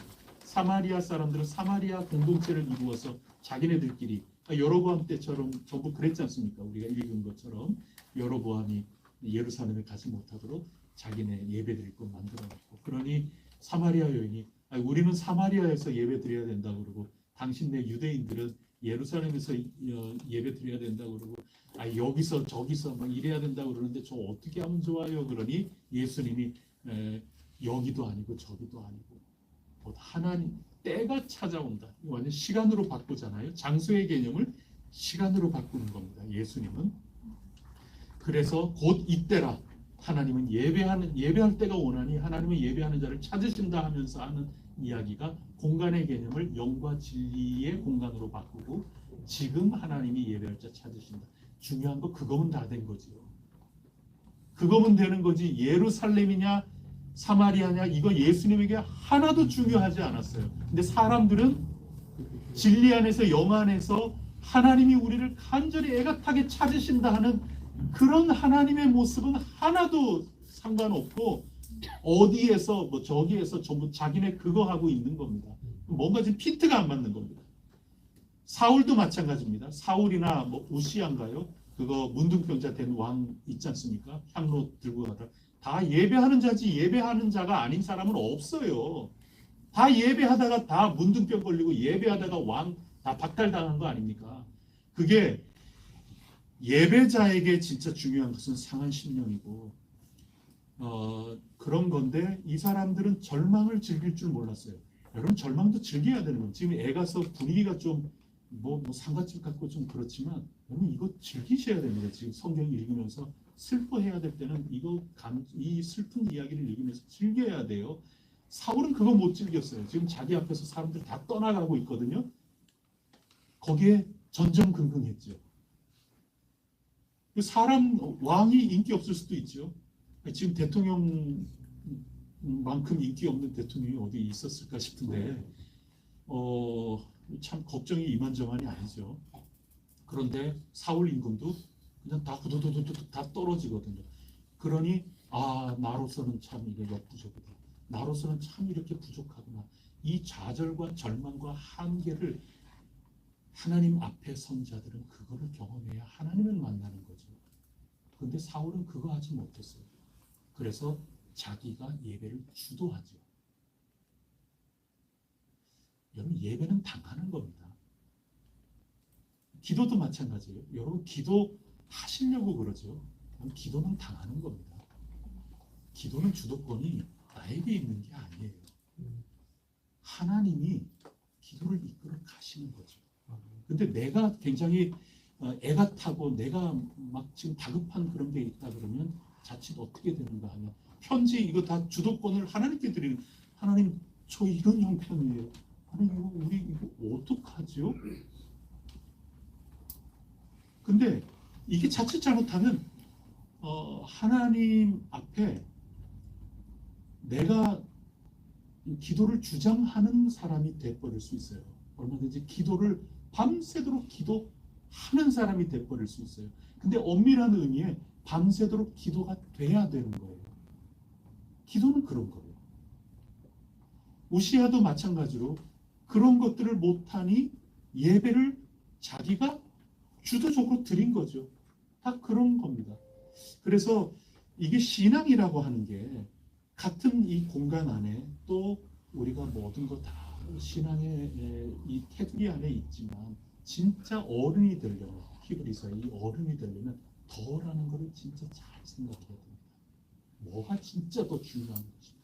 사마리아 사람들은 사마리아 공동체를 이루어서 자기네들끼리 여로보암 때처럼 전부 그랬지 않습니까? 우리가 읽은 것처럼 여로보암이 예루살렘에 가지 못하도록 자기네 예배드릴 것 만들어놨고 그러니 사마리아 여인이 우리는 사마리아에서 예배드려야 된다고 그러고 당신네 유대인들은 예루살렘에서 예배드려야 된다고 그러고 여기서 저기서 막 이래야 된다고 그러는데 저 어떻게 하면 좋아요? 그러니 예수님이 여기도 아니고 저기도 아니고 곧 하나님 때가 찾아온다. 완전 시간으로 바꾸잖아요. 장소의 개념을 시간으로 바꾸는 겁니다. 예수님은. 그래서 곧 이때라 하나님은 예배할 때가 오나니 하나님은 예배하는 자를 찾으신다 하면서 하는 이야기가 공간의 개념을 영과 진리의 공간으로 바꾸고 지금 하나님이 예배할 자 찾으신다. 중요한 거 그거면 다 된 거지요. 그거면 되는 거지 예루살렘이냐 사마리아냐 이거 예수님에게 하나도 중요하지 않았어요. 근데 사람들은 진리 안에서 영 안에서 하나님이 우리를 간절히 애가타게 찾으신다 하는 그런 하나님의 모습은 하나도 상관없고 어디에서 뭐 저기에서 전부 자기네 그거 하고 있는 겁니다. 뭔가 지금 피트가 안 맞는 겁니다. 사울도 마찬가지입니다. 사울이나 뭐 우시야인가요? 그거 문둥병자 된 왕 있지 않습니까? 향로 들고 가다 다 예배하는 자지 예배하는 자가 아닌 사람은 없어요. 다 예배하다가 다 문둥병 걸리고 예배하다가 왕 다 박탈당한 거 아닙니까? 그게 예배자에게 진짜 중요한 것은 상한 심령이고 그런 건데 이 사람들은 절망을 즐길 줄 몰랐어요. 여러분 절망도 즐겨야 되는 거예요. 지금 애 가서 분위기가 좀 뭐 상가집 같고 좀 그렇지만 여러분 이거 즐기셔야 됩니다. 지금 성경 읽으면서 슬퍼해야 될 때는 이 슬픈 이야기를 읽으면서 즐겨야 돼요. 사울은 그거 못 즐겼어요. 지금 자기 앞에서 사람들 다 떠나가고 있거든요. 거기에 전전긍긍했죠. 사람 왕이 인기 없을 수도 있죠. 지금 대통령만큼 인기 없는 대통령이 어디 있었을까 싶은데 참 걱정이 이만저만이 아니죠. 그런데 사울 임금도 그냥 다 후두두두두 다 떨어지거든요. 그러니 나로서는 참 이게 역부족이다. 나로서는 참 이렇게 부족하구나. 이 좌절과 절망과 한계를 하나님 앞에 선 자들은 그거를 경험해야 하나님을 만나는 거죠. 그런데 사울은 그거 하지 못했어요. 그래서 자기가 예배를 주도하죠. 여러분, 예배는 당하는 겁니다. 기도도 마찬가지예요. 여러분, 기도 하시려고 그러죠. 기도는 당하는 겁니다. 기도는 주도권이 나에게 있는 게 아니에요. 하나님이 기도를 이끌어 가시는 거죠. 근데 내가 굉장히 애가 타고 내가 막 지금 다급한 그런 게 있다 그러면 자칫 어떻게 되는가 하면 편지 이거 다 주도권을 하나님께 드리는, 하나님 저 이런 형편이에요. 하나님 이거 우리 이거 어떡하죠? 근데 이게 자칫 잘못하면 하나님 앞에 내가 기도를 주장하는 사람이 돼버릴 수 있어요. 얼마든지 기도를 밤새도록 기도하는 사람이 돼버릴 수 있어요. 근데 엄밀한 의미에 밤새도록 기도가 돼야 되는 거예요. 기도는 그런 거예요. 우시아도 마찬가지로 그런 것들을 못하니 예배를 자기가 주도적으로 드린 거죠. 다 그런 겁니다. 그래서 이게 신앙이라고 하는 게 같은 이 공간 안에 또 우리가 모든 거 다 신앙의 이 테두리 안에 있지만 진짜 어른이 되려면, 히브리서 이 어른이 되려면 더라는 것을 진짜 잘 생각해야 됩니다. 뭐가 진짜 더 중요한 것인가.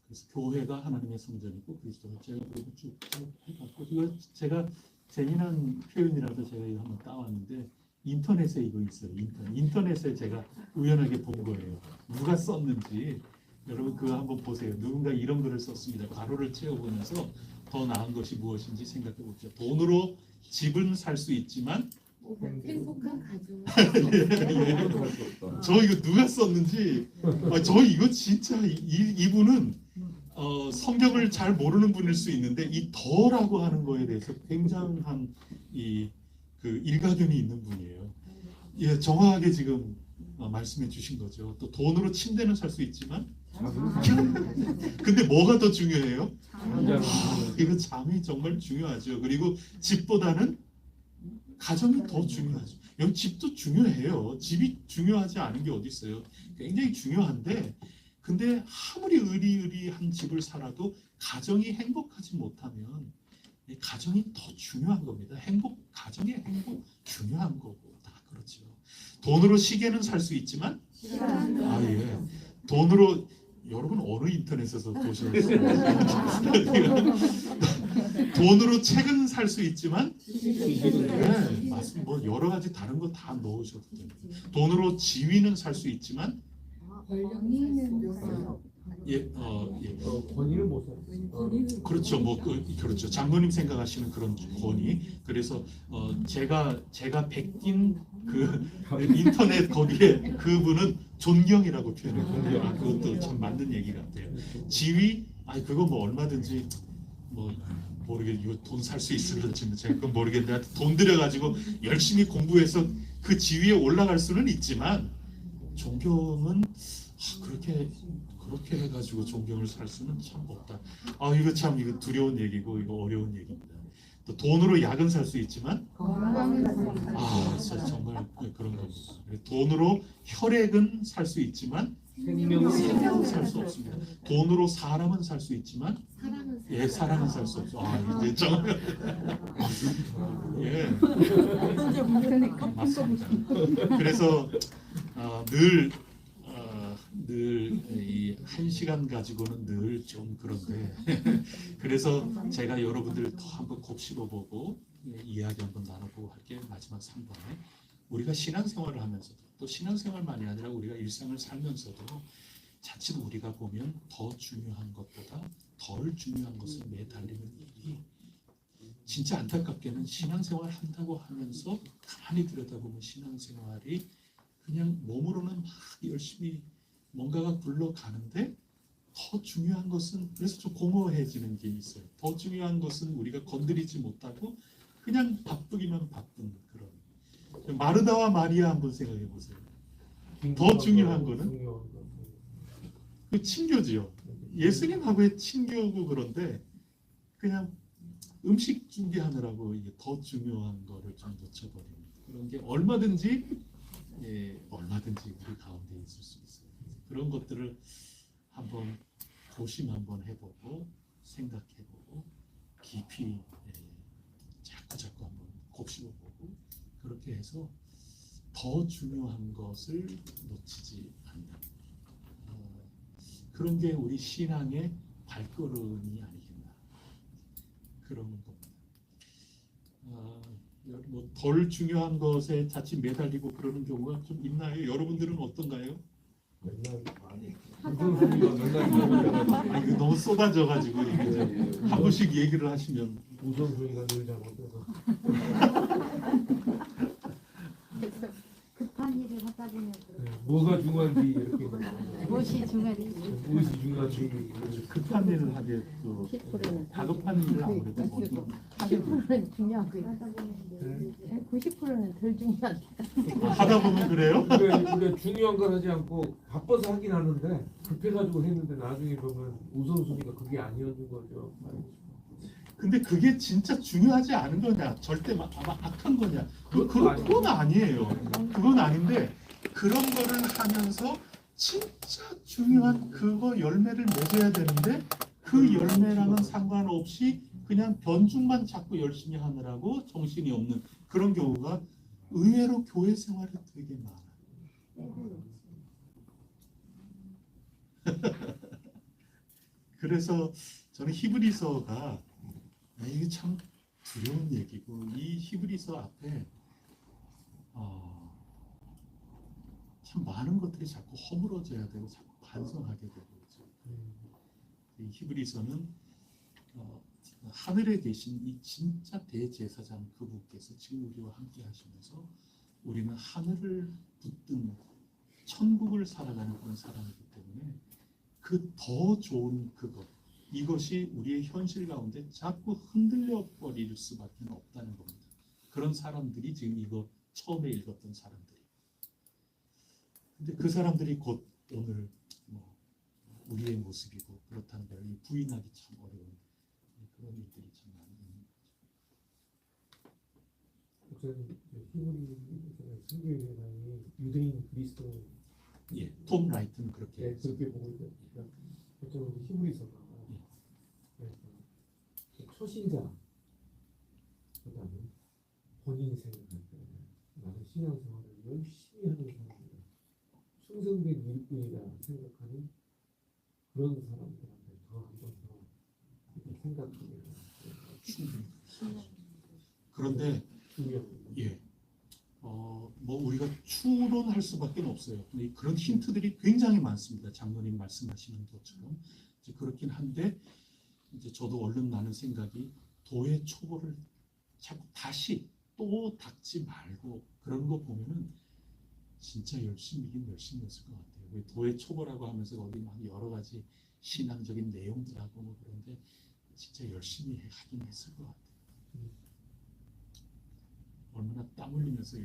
그래서 교회가 하나님의 성전이고 그리스도가, 제가 그리고 쭉 해갖고 이거 제가 재미난 표현이라서 제가 이거 한번 따왔는데 인터넷에 이거 있어요. 인터넷에 제가 우연하게 본 거예요. 누가 썼는지 여러분 그거 한번 보세요. 누군가 이런 글을 썼습니다. 가로를 채워보면서 더 나은 것이 무엇인지 생각해 보죠. 돈으로 집은 살 수 있지만 행복한 가정. 저 이거 누가 썼는지, 저 이거 진짜 이분은 성경을 잘 모르는 분일 수 있는데 이 더라고 하는 거에 대해서 굉장한 그 일가견이 있는 분이에요. 예, 정확하게 지금 말씀해 주신 거죠. 또 돈으로 침대는 살 수 있지만 근데 뭐가 더 중요해요? 이거 잠이 정말 중요하죠. 그리고 집보다는 가정이 더 중요하죠. 여기 집도 중요해요. 집이 중요하지 않은 게 어디 있어요? 굉장히 중요한데 근데 아무리 의리의리한 집을 살아도 가정이 행복하지 못하면 가정이 더 중요한 겁니다. 가정의 행복 중요한 거고 다 그렇죠. 돈으로 시계는 살 수 있지만 예. 돈으로 여러분 어느 인터넷에서 보셨어요? 돈으로 책은 살 수 있지만 네, 맞습니다. 뭐 여러 가지 다른 거 다 넣으셔도 됩니다. 돈으로 지위는 살 수 있지만 권위는 못 사. 그렇죠. 그렇죠. 장로님 생각하시는 그런 권위. 그래서 제가 뵙긴 그 인터넷 거기에 그분은 존경이라고 표현해요. 그것도 참 맞는 얘기 같아요. 지위, 그거 뭐 얼마든지 이거 돈 살 수 있을지 제가 그건 모르겠는데 돈 들여가지고 열심히 공부해서 그 지위에 올라갈 수는 있지만 존경은 그렇게 해가지고 존경을 살 수는 참 없다. 이거 두려운 얘기고 이거 어려운 얘기입니다. 또 돈으로 약은 살 수 있지만 정말 그런 겁니다. 돈으로 혈액은 살 수 있지만 생명은 살 수 없습니다. 돈으로 사람은 살 수 있지만 사랑은 살 수 없어. 이제 정말 맞습니다. 그래서 늘 이 1시간 가지고는 늘 좀 그런데 그래서 제가 여러분들 더 한번 곱씹어보고 이야기 한번 나눠보고 할게. 마지막 3번에 우리가 신앙생활을 하면서도 또 신앙생활만이 아니라 우리가 일상을 살면서도 자칫 우리가 보면 더 중요한 것보다 덜 중요한 것을 매달리는 일이 진짜 안타깝게는 신앙생활 한다고 하면서 가만히 들여다보면 신앙생활이 그냥 몸으로는 막 열심히 뭔가가 굴러가는데 더 중요한 것은 그래서 좀 공허해지는 게 있어요. 더 중요한 것은 우리가 건드리지 못하고 그냥 바쁘기만 바쁜 그런. 마르다와 마리아 한번 생각해 보세요. 더 중요한 거는 그 친교지요. 예수님하고의 친교고 그런데 그냥 음식 준비하느라고 이게 더 중요한 거를 좀 놓쳐버립니다. 그런 게 얼마든지 얼마든지 우리 가운데 있을 수 있어요. 그런 것들을 한번 고심 한번 해보고 생각해보고 깊이 자꾸 한번 곱씹어보고 그렇게 해서 더 중요한 것을 놓치지 않는 그런 게 우리 신앙의 발걸음이 아니겠나 그런 겁니다. 뭐 덜 중요한 것에 자칫 매달리고 그러는 경우가 좀 있나요? 여러분들은 어떤가요? 맨날 우선순위가 맨날 이거 너무 쏟아져가지고 한 번씩 얘기를 하시면 우선순위가 늘 잘못돼서 급한 일을 하다 보면 뭐가 중요한지 이렇게 무엇이 중요한지 무엇이 중요한지 급한 일을 하게 또 10%는 다급한 일을 아무래도 먼저 10%는 중요한 거예요. 90%는 덜 중요한 하다 보면 그래요? 우리가 중요한 걸 하지 않고 바빠서 하긴 하는데 급해가지고 했는데 나중에 보면 우선순위가 그게 아니었는 거죠. 근데 그게 진짜 중요하지 않은 거냐? 절대 아마 악한 거냐? 그건 아니에요. 그건 아닌데 그런 거를 하면서 진짜 중요한 그거 열매를 맺어야 되는데 그 열매랑은 상관없이 그냥 변죽만 자꾸 열심히 하느라고 정신이 없는 그런 경우가 의외로 교회 생활에 되게 많아요. 그래서 저는 히브리서가 이게 참 두려운 얘기고 이 히브리서 앞에 참 많은 것들이 자꾸 허물어져야 되고 자꾸 반성하게 되고 그렇죠. 이 히브리서는 하늘에 계신 이 진짜 대제사장 그분께서 지금 우리와 함께 하시면서 우리는 하늘을 붙든 천국을 살아가는 그런 사람이기 때문에 그 더 좋은 그것 이것이 우리의 현실 가운데 자꾸 흔들려 버릴 수밖에 없다는 겁니다. 그런 사람들이 지금 이거 처음에 읽었던 사람들이. 근데 그 사람들이 곧 오늘 우리의 모습이고 그렇다는 걸 부인하기 참 어려운 그런 일들이 참 많이 있는 목사님 히브리 선교회장이 유대인 그리스도 거죠. 톰 라이트는 그렇게 그렇게 보고 있거든요. 어쩌면 히브리서가 초신자 그다음에 본인 생각할 때 나는 신앙생활을 열심히 하는 사람이다, 충성된 일꾼이다 생각하는 그런 사람들한테 더 한 번 더 생각하게 충분히 그런데 중요합니다. 뭐 우리가 추론할 수밖에 없어요. 근데 그런 힌트들이 굉장히 많습니다. 장로님 말씀하시는 것처럼 이제 그렇긴 한데 이제 저도 얼른 나는 생각이 도의 초보를 자꾸 다시 또 닦지 말고 그런 거 보면은 진짜 열심히긴 열심히했을 것 같아요. 왜 도의 초보라고 하면서 거기 막 여러 가지 신앙적인 내용들하고 뭐 그런데 진짜 열심히 하긴 했을 것 같아요. 얼마나 땀 흘리면서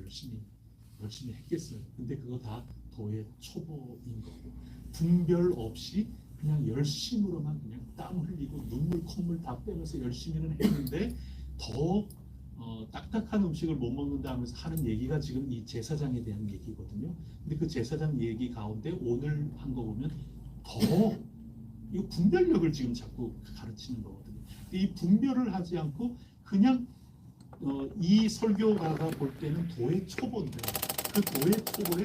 열심히 했겠어요. 근데 그거 다 도의 초보인 거고 분별 없이 그냥 열심으로만 그냥 땀 흘리고 눈물 콧물 다 빼면서 열심히는 했는데 더 딱딱한 음식을 못 먹는다 하면서 하는 얘기가 지금 이 제사장에 대한 얘기거든요. 근데 그 제사장 얘기 가운데 오늘 한 거 보면 더 이 분별력을 지금 자꾸 가르치는 거거든요. 이 분별을 하지 않고 그냥 이 설교가가 볼 때는 도의 초보인데 그 도의 초보에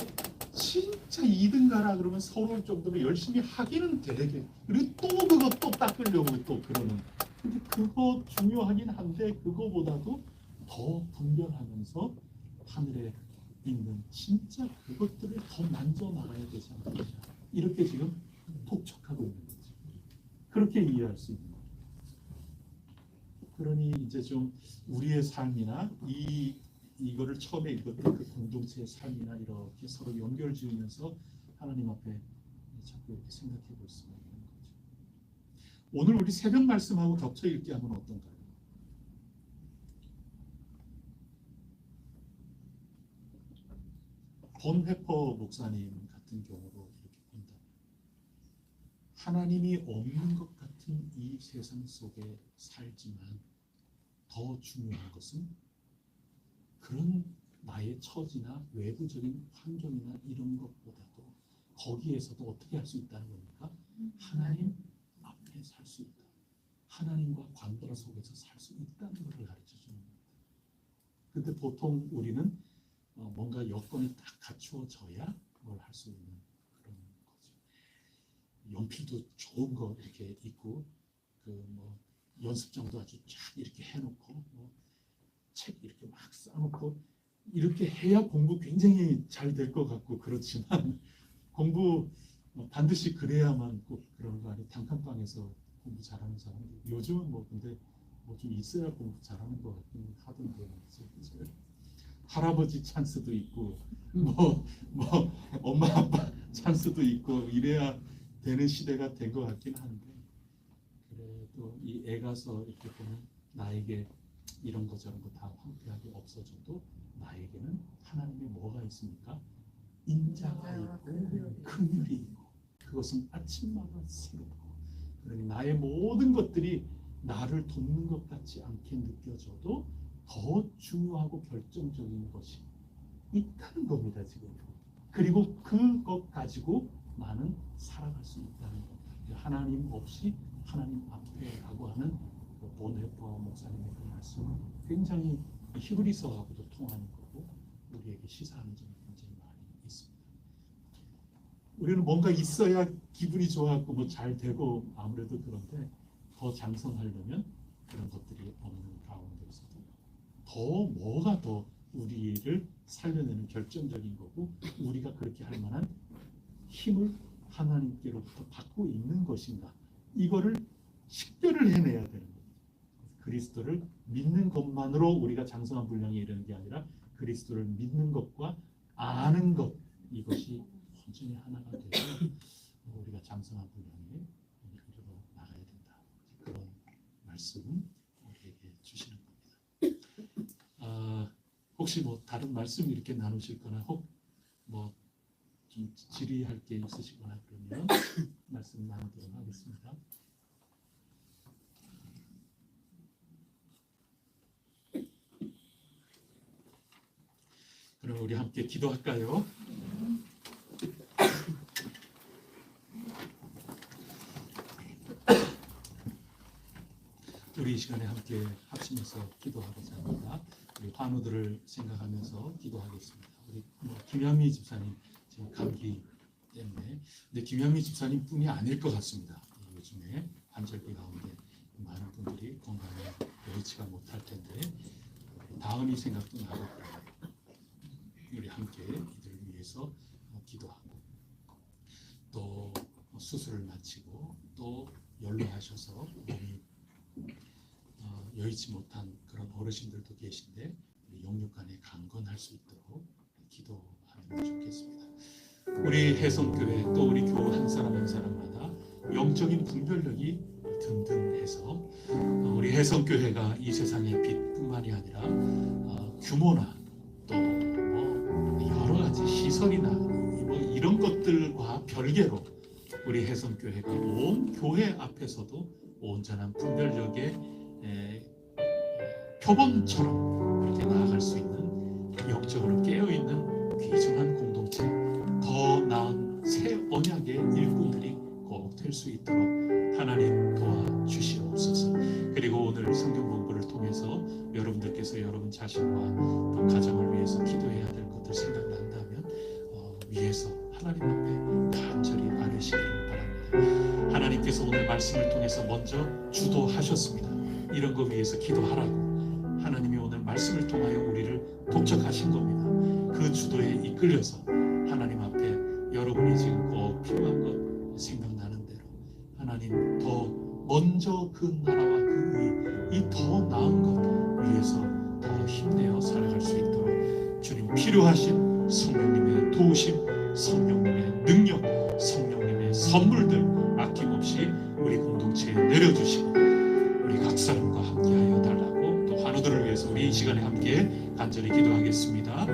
진짜 2등 가라 그러면 서러울 정도로 열심히 하기는 되게 그리고 또 그거 또 닦으려고 또 그러는 근데 그거 중요하긴 한데 그거보다도 더 분별하면서 하늘에 있는 진짜 그것들을 더 만져 나가야 되지 않느냐 이렇게 지금 독촉하고 있는 거죠. 그렇게 이해할 수 있는 거죠. 그러니 이제 좀 우리의 삶이나 이거를 처음에 읽었던 그 공동체의 삶이나 이렇게 서로 연결 지으면서 하나님 앞에 자꾸 이렇게 생각해 볼 수가 있는 거죠. 오늘 우리 새벽 말씀하고 겹쳐 읽기 하면 어떤가요? 본 회퍼 목사님 같은 경우로 이렇게 본다. 하나님이 없는 것 같은 이 세상 속에 살지만 더 중요한 것은 그런 나의 처지나 외부적인 환경이나 이런 것보다도 거기에서도 어떻게 할 수 있다는 겁니까? 하나님 앞에 살 수 있다. 하나님과 관계 속에서 살 수 있다는 것을 가르쳐 주는 겁니다. 근데 보통 우리는 뭔가 여건이 딱 갖추어져야 뭘 할 수 있는 그런 거죠. 연필도 좋은 거 이렇게 있고 뭐 연습장도 아주 쫙 이렇게 해놓고 책 이렇게 막 쌓아놓고 이렇게 해야 공부 굉장히 잘 될 것 같고 그렇지만 공부 반드시 그래야만 꼭 그런 거 아니에요. 단칸방에서 공부 잘하는 사람들 요즘은 근데 좀 있어야 공부 잘하는 것 같긴 하던데 할아버지 찬스도 있고 엄마 아빠 찬스도 있고 이래야 되는 시대가 된 것 같긴 한데 그래도 이 애가서 이렇게 보면 나에게 이런 거 저런 거 다 황폐하게 없어져도 나에게는 하나님의 뭐가 있습니까? 인자가 있고 긍휼이 있고 그것은 아침마다 새롭고 그러니 나의 모든 것들이 나를 돕는 것 같지 않게 느껴져도 더 중요하고 결정적인 것이 있다는 겁니다 지금. 그리고 그것 가지고 나는 살아갈 수 있다는 겁니다. 하나님 없이 하나님 앞에라고 하는 본회파 목사님의 그 말씀은 굉장히 히브리서하고도 통하는 거고 우리에게 시사하는 점이 굉장히 많이 있습니다. 우리는 뭔가 있어야 기분이 좋아하고 잘 되고 아무래도 그런데 더 장성하려면 그런 것들이 없는 가운데서도 더 뭐가 더 우리를 살려내는 결정적인 거고 우리가 그렇게 할 만한 힘을 하나님께로부터 받고 있는 것인가 이거를 식별을 해내야 되는 거예요. 그리스도를 믿는 것만으로 우리가 장성한 분량에 이르는 게 아니라 그리스도를 믿는 것과 아는 것 이것이 온전히 하나가 되고 우리가 장성한 분량에 이르러 나가야 된다. 그런 말씀 우리에게 주시는 겁니다. 혹시 다른 말씀 이렇게 나누실거나 혹 좀 질의할 게 있으시거나 그러면 말씀 나누도록 하겠습니다. 그럼 우리 함께 기도할까요? 우리 이 시간에 함께 합심해서 기도하고자 합니다. 우리 환우들을 생각하면서 기도하겠습니다. 우리 김현미 집사님 지금 감기 때문에 근데 김현미 집사님뿐이 아닐 것 같습니다. 요즘에 환절기 가운데 많은 분들이 건강에 여의치가 못할 텐데 다음이 생각도 나고 그래요. 우리 함께 이들을 위해서 기도하고 또 수술을 마치고 또 연로하셔서 몸이 여의치 못한 그런 어르신들도 계신데 영육간에 강건할 수 있도록 기도하면 좋겠습니다. 우리 해성교회 또 우리 교우 한 사람 한 사람마다 영적인 분별력이 든든해서 우리 해성교회가 이 세상의 빛뿐만이 아니라 규모나 또 여러 가지 시설이나 이런 것들과 별개로 우리 해성교회가 온 교회 앞에서도 온전한 분별력의 표본처럼 이렇게 나아갈 수 있는 영적으로 깨어있는 귀중한 공동체 더 나은 새 언약의 일꾼들이 꼭 될 수 있도록 하나님 도와주시옵소서. 그리고 오늘 성경 공부를 통해서 여러분들께서 여러분 자신과 또 가정을 위해서 기도해야 될 것들 생각난다면 위에서 하나님 앞에 간절히 아뢰시기를 바랍니다. 하나님께서 오늘 말씀을 통해서 먼저 주도하셨습니다. 이런 거 위해서 기도하라고 하나님이 오늘 말씀을 통하여 우리를 독촉하신 겁니다. 그 주도에 이끌려서 하나님 앞에 여러분이 지금 꼭 필요한 것 생각나는 대로 하나님 더 먼저 그 나라와 그 의, 이 더 나은 것 위해서 더 힘내어 살아갈 수 있도록 주님 필요하신 성령님의 도우심, 성령님의 능력, 성령님의 선물들 아낌없이 우리 공동체에 내려주시고 우리 각 사람과 함께하여 달라고 또 환우들을 위해서 우리 이 시간에 함께 간절히 기도하겠습니다.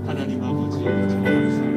하나님 아버지 하나님 아버지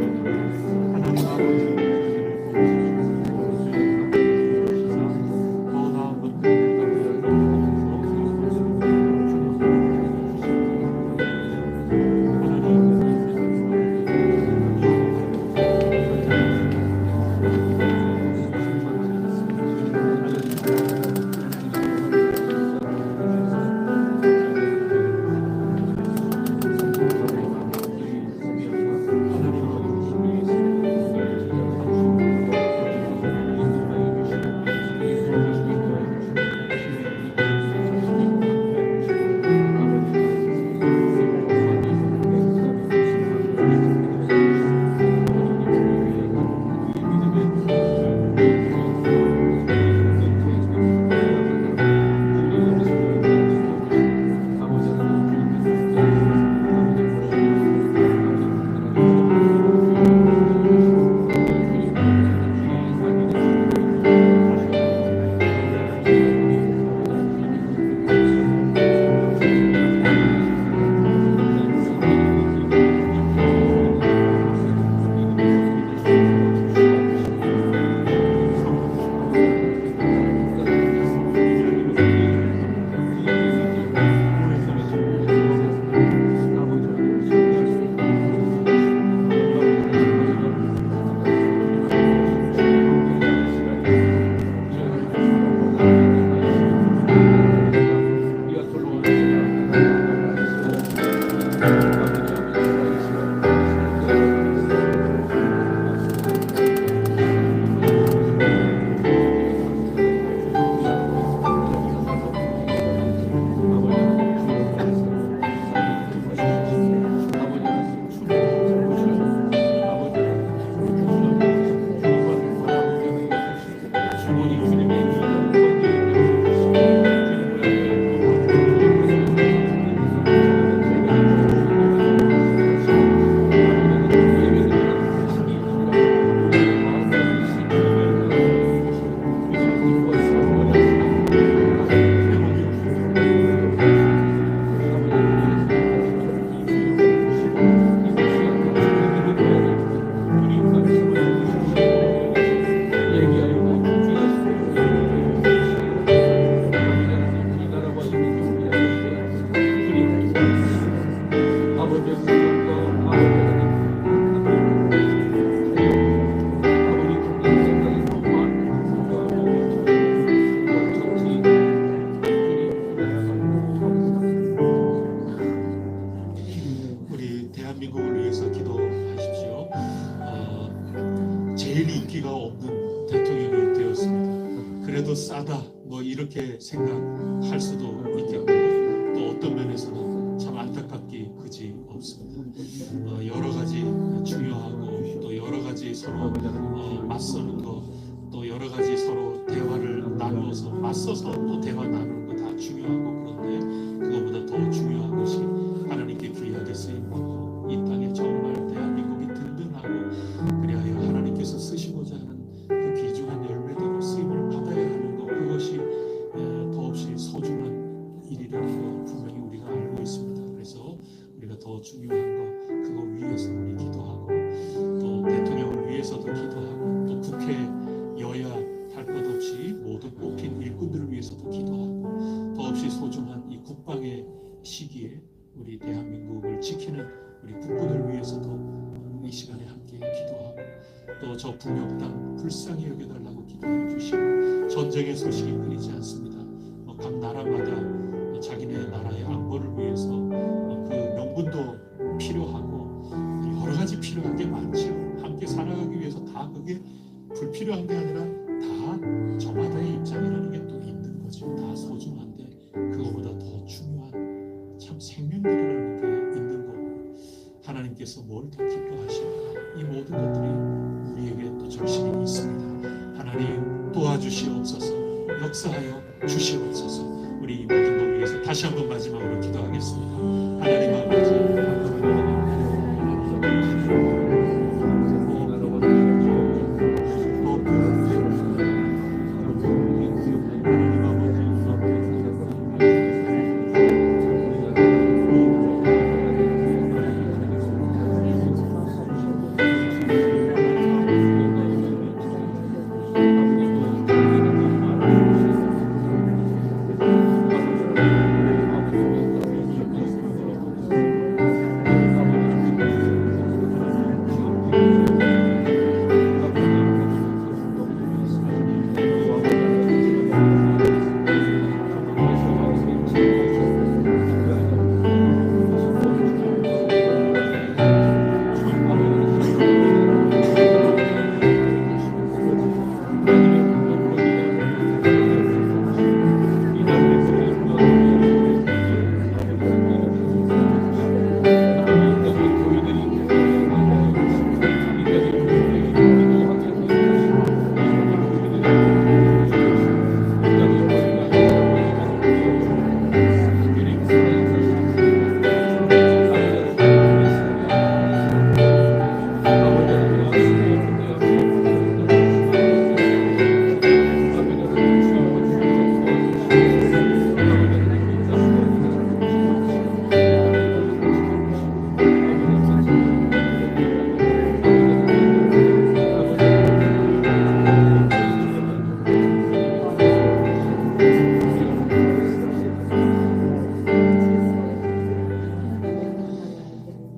우리 대한민국을 지키는 우리 국군을 위해서도 이 시간에 함께 기도하고 또 저 북녘 땅 불쌍히 여겨달라고 기도해 주시고 전쟁의 소식이 끊이지 않습니다. 각 나라마다 자기네 나라의 안보를 위해서 그 명분도 필요하고 여러 가지 필요한 게 많죠. 함께 살아가기 위해서 다 그게 불필요한 게 아니라 다 저마다의 입장이라는 게 또 있는 거죠. 다 소중한데 그거보다 더 중요한 참 생명들이라는 게 있는 거고 하나님께서 뭘 더 기뻐하실까? 이 모든 것들이 우리에게 또 절실히 있습니다. 하나님 도와주시옵소서, 역사하여 주시옵소서. 우리 이 모든 것 위해서 다시 한번 마지막으로 기도하겠습니다. 하나님 아버지,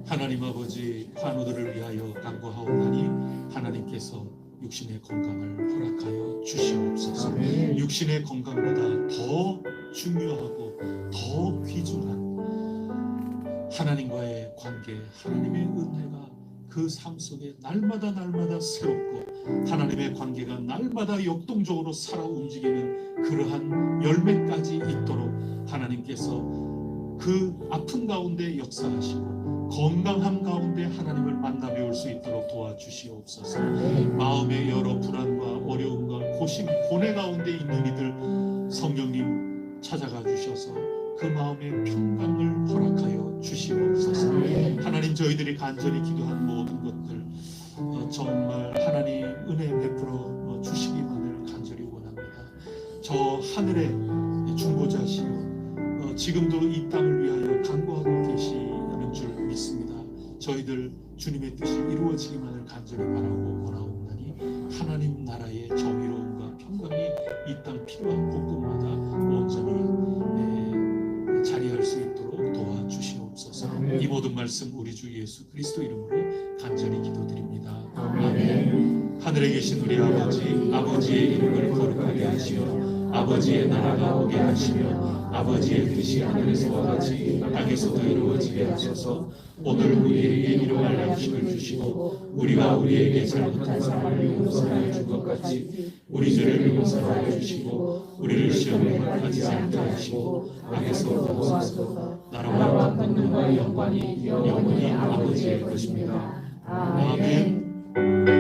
하나님 아버지, 환우들을 위하여 간구하오나니 하나님께서 육신의 건강을 허락하여 주시옵소서. 육신의 건강보다 더 중요하고 더 귀중한 하나님과의 관계, 하나님의 은혜가 그 삶 속에 날마다 새롭고 하나님의 관계가 날마다 역동적으로 살아 움직이는 그러한 열매까지 있도록 하나님께서 그 아픈 가운데 역사하시고 건강함 가운데 하나님을 만나 뵈올 수 있도록 도와주시옵소서. 마음의 여러 불안과 어려움과 고심, 고뇌 가운데 있는 이들 성령님 찾아가 주셔서 그 마음의 평강을 허락하여 주시옵소서. 하나님, 저희들이 간절히 기도한 모든 것들 정말 하나님 은혜 베풀어 주시기만을 간절히 원합니다. 저 하늘의 중보자시여, 지금도 이 땅을 위하여 간구하고 계시는 줄 믿습니다. 저희들 주님의 뜻이 이루어지기만을 간절히 바라고 원하옵나니 하나님 나라의 정의로움과 평강이 이 땅 필요한 곳곳마다 온전히 자리할 수 있도록 도와주시옵소서. 이 모든 말씀 우리 주 예수 그리스도 이름으로 간절히 기도드립니다. 아멘. 하늘에 계신 우리 아버지, 아버지의 이름을 거룩하게 하시며 아버지의 나라가 오게 하시며 아버지의 뜻이 하늘에서와 같이 땅에서도 이루어지게 하소서. 오늘 우리에게 일용할 양식을 주시고 우리가 우리에게 잘못한 사람을 용서하여 준 것 같이 우리 죄를 용서하여 주시고 우리를 시험에 하지 않게 하시고 악에서 구하소서. 나라와 권능과 영광이 영원히 아버지의 것입니다. 아멘.